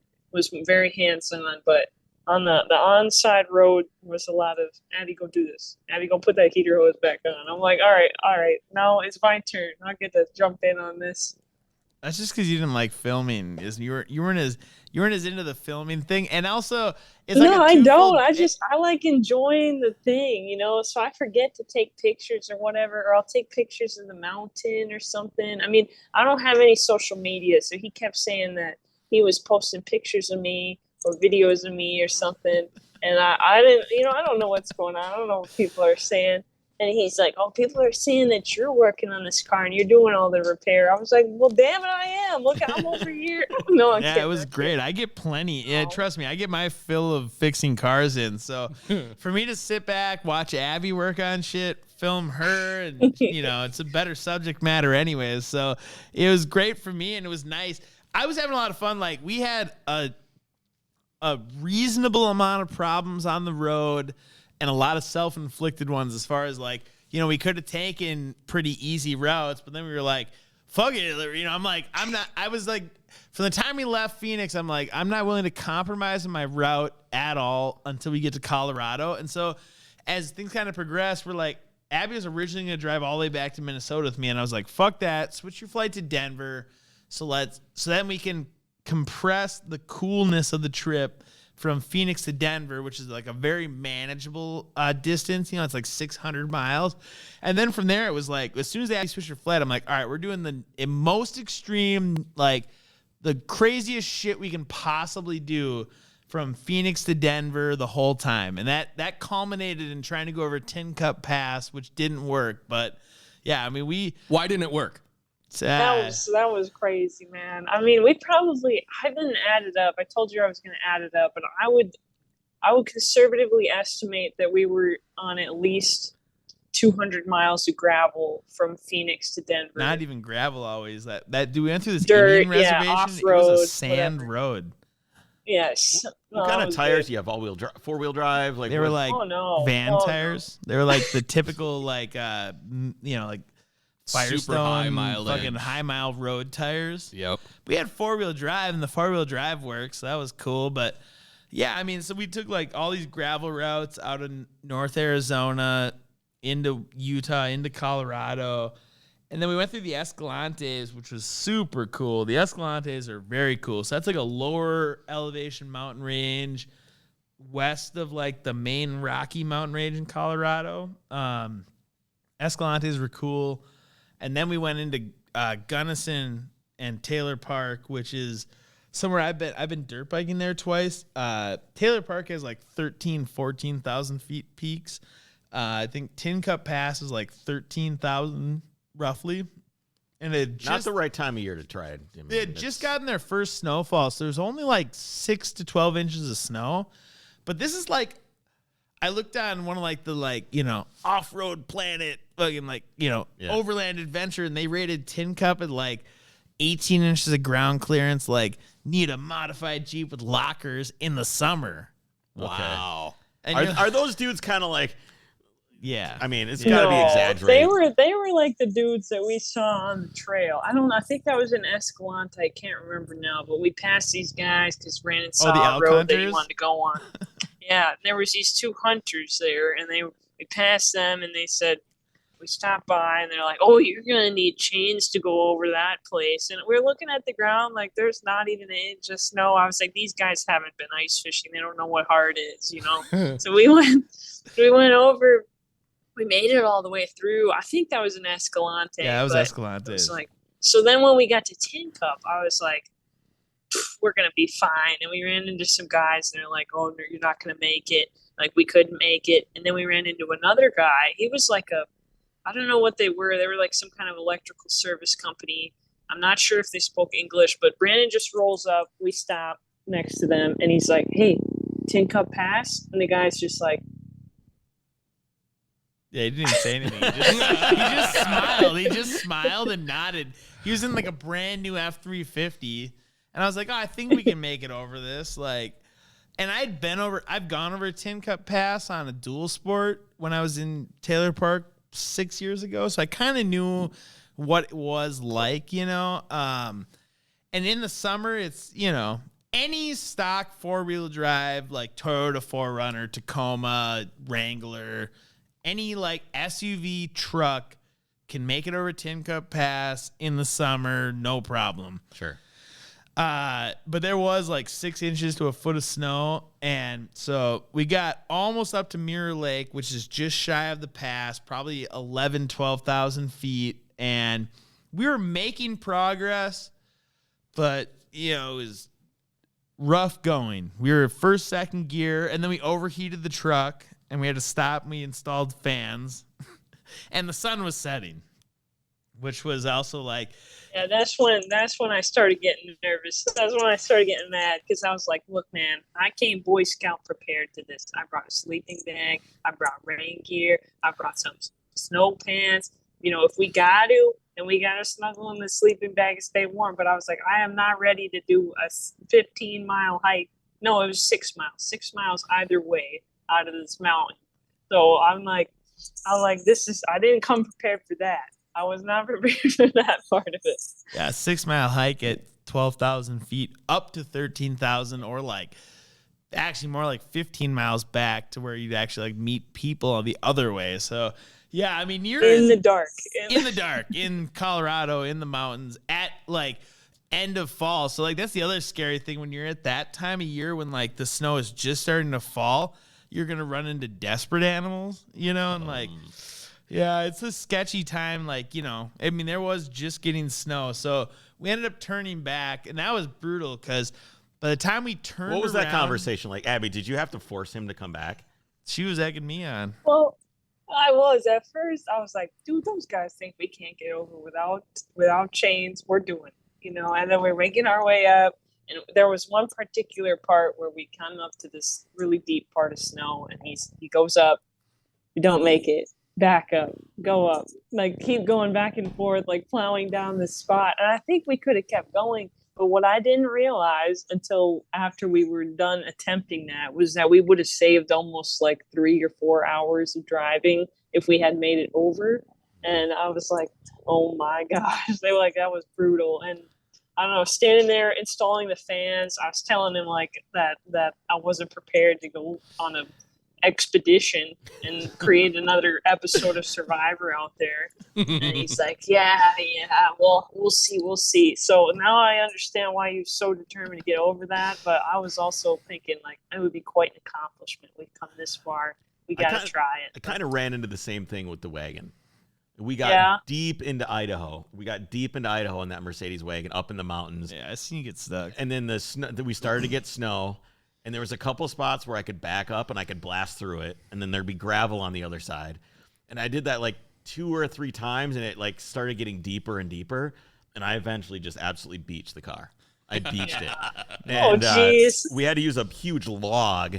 very hands-on, but on the on-side road was a lot of, Abby, go do this. Abby, go put that heater hose back on. I'm like, all right, now it's my turn. I'll get to jump in on this. That's just because you didn't like filming. You weren't as into the filming thing, and also it's like no, I don't. I like enjoying the thing, So I forget to take pictures or whatever, or I'll take pictures of the mountain or something. I mean, I don't have any social media, so he kept saying that he was posting pictures of me or videos of me or something, and I didn't. I don't know what's going on. I don't know what people are saying. And he's like, oh, people are saying that you're working on this car and you're doing all the repair. I was like, well, damn it, I am. Look, I'm over here. No, I'm kidding. It was great. I get plenty. Yeah, trust me, I get my fill of fixing cars in. So for me to sit back, watch Abby work on shit, film her, and, it's a better subject matter anyways. So it was great for me, and it was nice. I was having a lot of fun. Like, we had a reasonable amount of problems on the road. and a lot of self-inflicted ones as far as like, we could have taken pretty easy routes, but then we were like, fuck it. I was like, from the time we left Phoenix, I'm like, I'm not willing to compromise on my route at all until we get to Colorado. And so as things kind of progress, we're like, Abby was originally going to drive all the way back to Minnesota with me. And I was like, fuck that. Switch your flight to Denver. So then we can compress the coolness of the trip from Phoenix to Denver, which is like a very manageable distance. It's like 600 miles. And then from there, it was like, as soon as Abby switched her flight, I'm like, all right, we're doing the most extreme, like the craziest shit we can possibly do from Phoenix to Denver the whole time. And that culminated in trying to go over Tin Cup Pass, which didn't work. But yeah, I mean, Why didn't it work? That was crazy, man. I mean, I didn't add it up. I told you I was going to add it up, but I would conservatively estimate that we were on at least 200 miles of gravel from Phoenix to Denver. Not even gravel always. We went through this Dirt, Indian reservation. off-road, it was a sand whatever. road. Yes. What kind of tires do you have? All-wheel drive, four-wheel drive? Like They were like van tires. They were like the typical like like Super high Firestone mileage. fucking high mile road tires. Yep. We had 4-wheel drive, and the 4-wheel drive works, so that was cool. But yeah, I mean, so we took like all these gravel routes out of North Arizona into Utah, into Colorado. And then we went through the Escalantes, which was super cool. The Escalantes are very cool. So that's like a lower elevation mountain range west of like the main Rocky Mountain range in Colorado. Escalantes were cool. And then we went into Gunnison and Taylor Park, which is somewhere I've been dirt biking there twice. Taylor Park has like 14,000 feet peaks. I think Tin Cup Pass is like 13,000 roughly. And it just not the right time of year to try it. They had just gotten their first snowfall, so there's only like 6 to 12 inches of snow. But this is like, I looked on one of like the off-road planet fucking overland adventure, and they rated Tin Cup at like 18 inches of ground clearance, like need a modified Jeep with lockers in the summer. Wow. And Are those dudes kind of like, yeah. I mean, it's got to be exaggerated. They were like the dudes that we saw on the trail. I don't know. I think that was in Escalante. I can't remember now, but we passed these guys because Brandon saw the a elk road that he hunters? wanted to go on. Yeah, there was these 2 hunters there, and we passed them, and they said, we stopped by, and they're like, oh, you're going to need chains to go over that place. And we're looking at the ground like there's not even an inch of snow. I was like, these guys haven't been ice fishing. They don't know what hard is, So we went over. We made it all the way through. I think that was an Escalante. Yeah, that was but Escalante. it was like, so then when we got to Tin Cup, I was like, we're going to be fine. And we ran into some guys, and they're like, oh, no, you're not going to make it. Like, we couldn't make it. And then we ran into another guy. He was like I don't know what they were. They were like some kind of electrical service company. I'm not sure if they spoke English, but Brandon just rolls up. We stop next to them, and he's like, hey, Tin Cup Pass? And the guy's just like, yeah, he didn't even say anything. He just smiled. He just smiled and nodded. He was in like a brand new F-350, and I was like, "Oh, I think we can make it over this." And I've gone over Tin Cup Pass on a dual sport when I was in Taylor Park 6 years ago, so I kind of knew what it was like, And in the summer, it's any stock 4-wheel drive like Toyota 4Runner, Tacoma, Wrangler. Any like SUV truck can make it over Tin Cup Pass in the summer, no problem. Sure. But there was like 6 inches to a foot of snow. And so we got almost up to Mirror Lake, which is just shy of the pass, probably 12,000 feet. And we were making progress, but, it was rough going. We were first, second gear, and then we overheated the truck. And we had to stop. We installed fans, and the sun was setting, which was also like, yeah, that's when I started getting nervous. That's when I started getting mad because I was like, look, man, I came Boy Scout prepared to this. I brought a sleeping bag. I brought rain gear. I brought some snow pants. If we got to, then we got to snuggle in the sleeping bag and stay warm. But I was like, I am not ready to do a 15-mile hike. No, it was 6 miles. 6 miles either way out of this mountain So I'm like, I didn't come prepared for that. I was not prepared for that part of it. Yeah, 6 mile hike at 12,000 feet up to 13,000, or like actually more like 15 miles back to where you'd actually like meet people the other way. So yeah, I mean, you're In the dark. in the dark in Colorado, in the mountains at like end of fall. So like that's the other scary thing when you're at that time of year when like the snow is just starting to fall, you're gonna run into desperate animals, and like yeah, it's a sketchy time. Like, I mean, there was just getting snow. So we ended up turning back, and that was brutal because by the time we turned What was around, that conversation like? Abby, did you have to force him to come back? she was egging me on. Well, I was at first. I was like, dude, those guys think we can't get over without chains. We're doing it, And then we're making our way up, and there was one particular part where we come up to this really deep part of snow, and he goes up. We don't make it. Back up, go up, like keep going back and forth, like plowing down this spot. And I think we could have kept going. But what I didn't realize until after we were done attempting that was that we would have saved almost like 3 or 4 hours of driving if we had made it over. And I was like, oh my gosh, they were like, that was brutal. And I don't know, standing there installing the fans, I was telling him like that I wasn't prepared to go on a expedition and create another episode of Survivor out there. And he's like, yeah, well, we'll see. So now I understand why you're so determined to get over that. But I was also thinking like it would be quite an accomplishment. We've come this far. We got to try it. I kind of ran into the same thing with the wagon. We got deep into Idaho. We got deep into Idaho in that Mercedes wagon up in the mountains. Yeah, I seen you get stuck. And then we started to get snow. And there was a couple spots where I could back up and I could blast through it. And then there'd be gravel on the other side. And I did that like 2 or 3 times, and it like started getting deeper and deeper. And I eventually just absolutely beached the car. I beached it. And, jeez. We had to use a huge log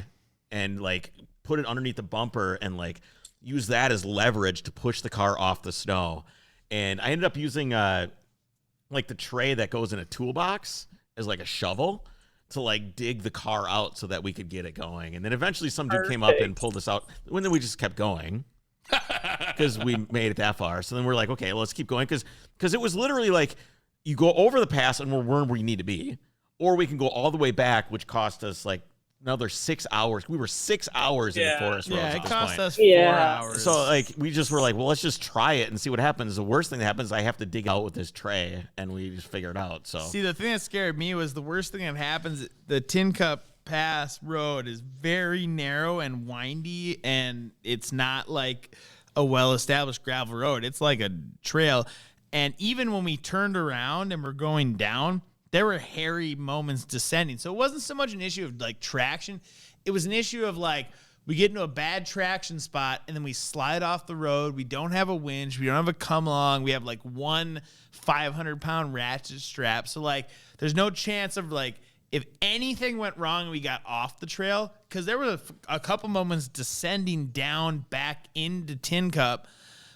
and like put it underneath the bumper and like use that as leverage to push the car off the snow. And I ended up using like the tray that goes in a toolbox as like a shovel to like dig the car out so that we could get it going. And then eventually some dude came up and pulled us out. And then we just kept going because we made it that far. So then we're like, okay, let's keep going. Because it was literally like you go over the pass and we're where we need to be, or we can go all the way back, which cost us like another 6 hours. We were 6 hours in the forest roads at it this cost point. us 4 hours. So like we just were like, well, let's just try it and see what happens. The worst thing that happens is I have to dig out with this tray, and we just figure it out. So see, the thing that scared me was the worst thing that happens. The Tin Cup Pass road is very narrow and windy, and it's not like a well-established gravel road. It's like a trail. And even when we turned around and we're going down, there were hairy moments descending. So it wasn't so much an issue of like traction. It was an issue of like we get into a bad traction spot and then we slide off the road. We don't have a winch. We don't have a come along. We have like one 500-pound ratchet strap. So like there's no chance of like if anything went wrong and we got off the trail, because there were a couple moments descending down back into Tin Cup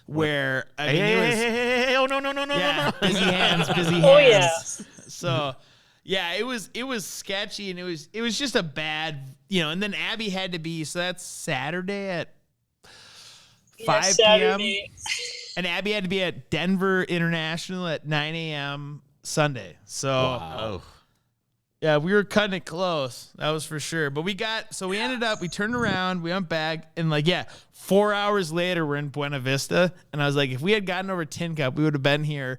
where I mean, hey, oh no, yeah, busy hands. Oh yeah. So, yeah, it was sketchy, and it was just a bad, and then Abby had to be, so that's Saturday at 5 p.m. And Abby had to be at Denver International at 9 a.m. Sunday. So, wow. Yeah, we were cutting it close. That was for sure. But we turned around, we went back, and 4 hours later, we're in Buena Vista. And I was like, if we had gotten over Tin Cup, we would have been here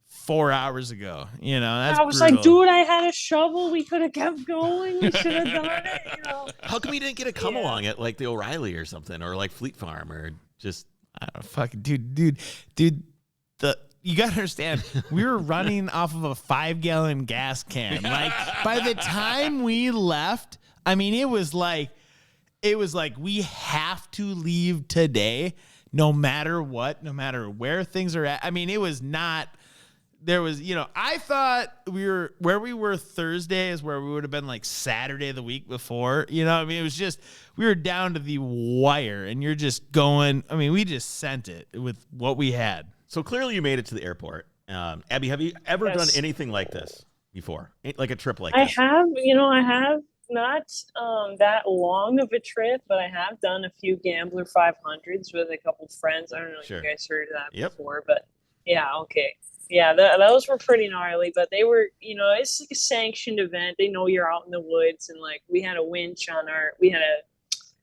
4 hours ago. That's I was brutal. like, dude, I had a shovel. We could have kept going. We should have done it. How come you didn't get a come along at like the O'Reilly or something, or like Fleet Farm, or just I don't know, fucking dude. You gotta understand, we were running off of a 5-gallon gas can. Like by the time we left, I mean, it was like we have to leave today, no matter what, no matter where things are at. I mean, it was not. There was, I thought where we were Thursday is where we would have been like Saturday the week before. I mean, it was just, we were down to the wire, and you're just going, I mean, we just sent it with what we had. So clearly you made it to the airport. Abby, have you ever done anything like this before? Like a trip like this? I have, I have not that long of a trip, but I have done a few Gambler 500s with a couple friends. I don't know if Sure. you guys heard of that Yep. before, but yeah, okay. Yeah, those were pretty gnarly, but they were, it's like a sanctioned event. They know you're out in the woods, and like we had a winch we had a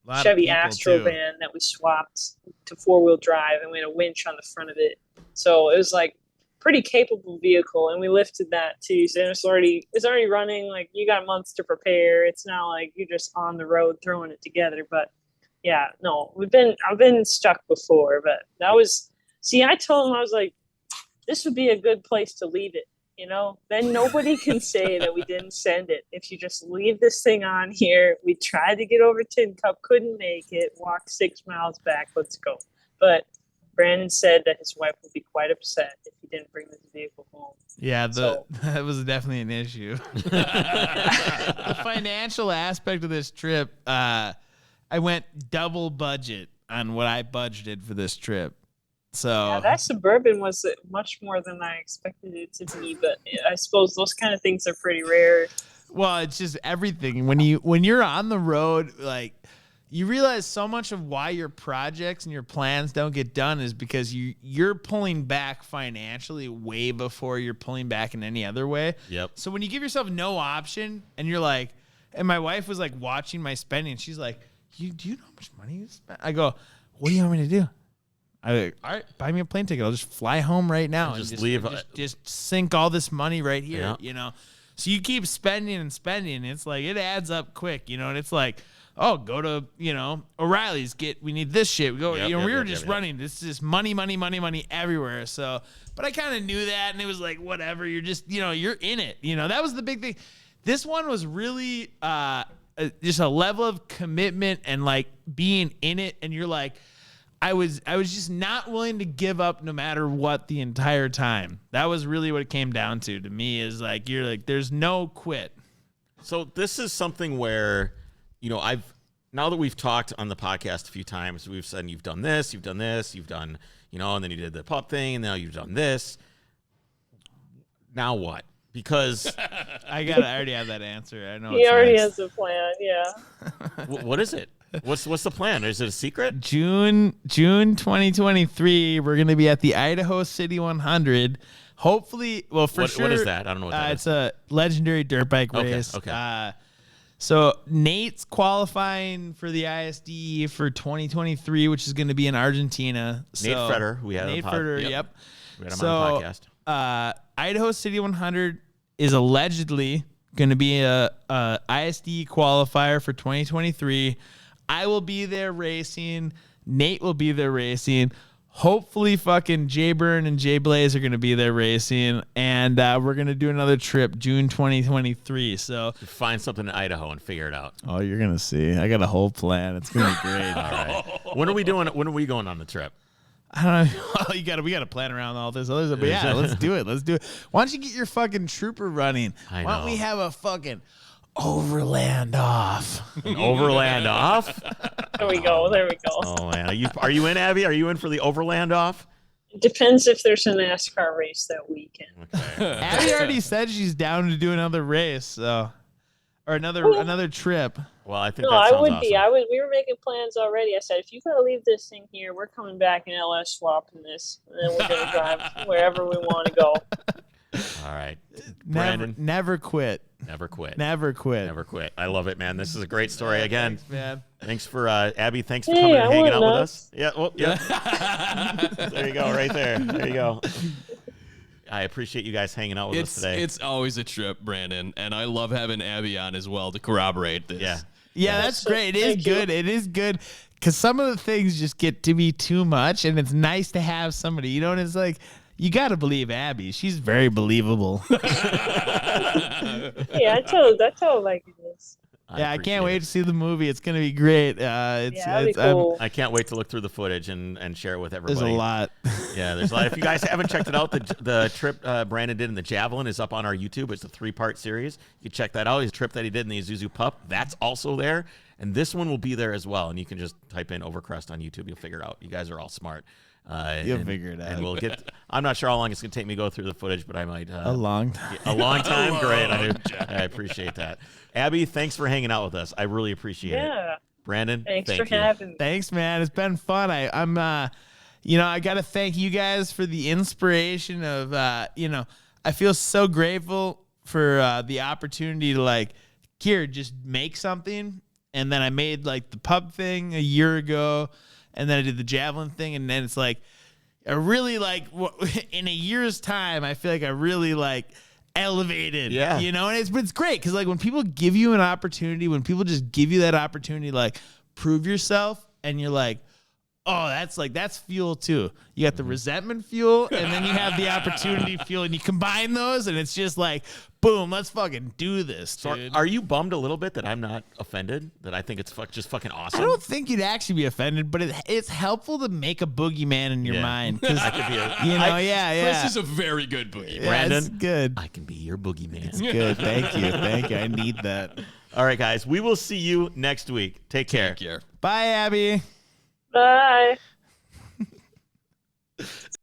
Lot of Chevy people, Astro too. van that we swapped to 4-wheel drive, and we had a winch on the front of it. So it was like pretty capable vehicle, and we lifted that too. So it's already running. Like you got months to prepare. It's not like you're just on the road throwing it together. But yeah, no, I've been stuck before, but that was. See, I told him I was like, this would be a good place to leave it. Then nobody can say that we didn't send it. If you just leave this thing on here, we tried to get over Tin Cup, couldn't make it, walked 6 miles back, let's go. But Brandon said that his wife would be quite upset if he didn't bring this vehicle home. Yeah, So- that was definitely an issue. The financial aspect of this trip, I went double budget on what I budgeted for this trip. So Yeah, that Suburban was much more than I expected it to be, but I suppose those kind of things are pretty rare. well, it's just everything. When you're on the road, like you realize so much of why your projects and your plans don't get done is because you're pulling back financially way before you're pulling back in any other way. Yep. So when you give yourself no option and you're like, and my wife was like watching my spending, and she's like, do you know how much money you spent? I go, what do you want me to do? I go, all right, buy me a plane ticket. I'll just fly home right now. And And just leave. Just sink all this money right here, Yeah. So you keep spending and spending. And it's like, it adds up quick, and it's like, oh, go to, O'Reilly's, we need this shit. We go, Yep, we yep, were yep, just yep. running. This is money everywhere. So, but I kind of knew that. And it was like, whatever, you're just, you're in it. That was the big thing. This one was really just a level of commitment and like being in it. And you're like, I was just not willing to give up no matter what the entire time. That was really what it came down to me is like, you're like, there's no quit. So this is something where, now that we've talked on the podcast a few times, we've said you've done this, you've done, and then you did the pup thing, and now you've done this. Now what? Because I already have that answer. I know He already has a plan, yeah. what is it? What's the plan? Is it a secret? June 2023, we're going to be at the Idaho City 100. Hopefully, well, for sure. What is that? I don't know what that is. It's a legendary dirt bike race. Okay. So Nate's qualifying for the ISD for 2023, which is going to be in Argentina. Nate Freder, who we had on the Nate pod. Freder, Yep. yep. We had him on the podcast. Idaho City 100 is allegedly going to be a ISD qualifier for 2023. I will be there racing. Nate will be there racing. Hopefully fucking Jay Byrne and Jay Blaze are going to be there racing. And we're going to do another trip June 2023. So Find something in Idaho and figure it out. oh, you're going to see. I got a whole plan. It's going to be great. All right. When are we going on the trip? I don't know. Well, we got to plan around all this other stuff. But yeah, let's do it. Why don't you get your fucking trooper running? I Why don't know. we have a fucking overland off? An overland off? There we go. Oh man, are you in, Abby? Are you in for the overland off? It depends if there's a NASCAR race that weekend. Okay. Abby already said she's down to do another race, so or another trip. Well, I think No, that I sounds would awesome. be. We were making plans already. I said, if you gotta leave this thing here, we're coming back in LS swapping this, and then we're gonna drive wherever we want to go. All right, Never, Brandon, never quit. never quit. Never quit. Never quit. I love it, man. This is a great story. Again, Thanks, man. thanks for Abby. Thanks for Hey, coming and I hanging want out with nuts. us. Yeah. Well, yeah. There you go. Right there. There you go. I appreciate you guys hanging out with us today. It's always a trip, Brandon, and I love having Abby on as well to corroborate this. Yeah. Yeah, that's great. It is Thank you. good. It is good because some of the things just get to be too much, and it's nice to have somebody. And it's like you got to believe Abby. She's very believable. Yeah, I told like it is. Yeah, I can't appreciate wait it. to see the movie. It's gonna be great. That'd be cool. I can't wait to look through the footage and share it with everybody. There's a lot. Yeah, there's a lot. If you guys haven't checked it out, the trip Brandon did in the Javelin is up on our YouTube. It's a 3-part series. You can check that out. His trip that he did in the Isuzu Pup, that's also there. And this one will be there as well. And you can just type in Overcrest on YouTube. You'll figure it out. You guys are all smart. You'll figure it out. And we'll get. I'm not sure how long it's going to take me to go through the footage, but I might. A long time. A long time. Great. I appreciate that. Abby, thanks for hanging out with us. I really appreciate it. Yeah. Brandon, Thanks thank for you. having me. Thanks, man. It's been fun. I'm I got to thank you guys for the inspiration of, I feel so grateful for the opportunity to like, here, just make something. And then I made like the pub thing a year ago, and then I did the javelin thing. And then it's like, I really like in a year's time, I feel like I really like elevated, Yeah. and it's great. Cause like when people give you an opportunity, when people just give you that opportunity, like prove yourself, and you're like, oh, that's fuel too. You got the resentment fuel, and then you have the opportunity fuel, and you combine those, and it's just like, boom, let's fucking do this, So dude. are you bummed a little bit that I'm not offended? That I think it's just fucking awesome? I don't think you'd actually be offended, but it's helpful to make a boogeyman in your Yeah. mind. Cause, I could be a, yeah. Chris is a very good boogie. Yeah, Brandon? it's good. I can be your boogeyman. Good. Thank you. I need that. All right, guys. We will see you next week. Take care. Take care. Bye, Abby. Bye.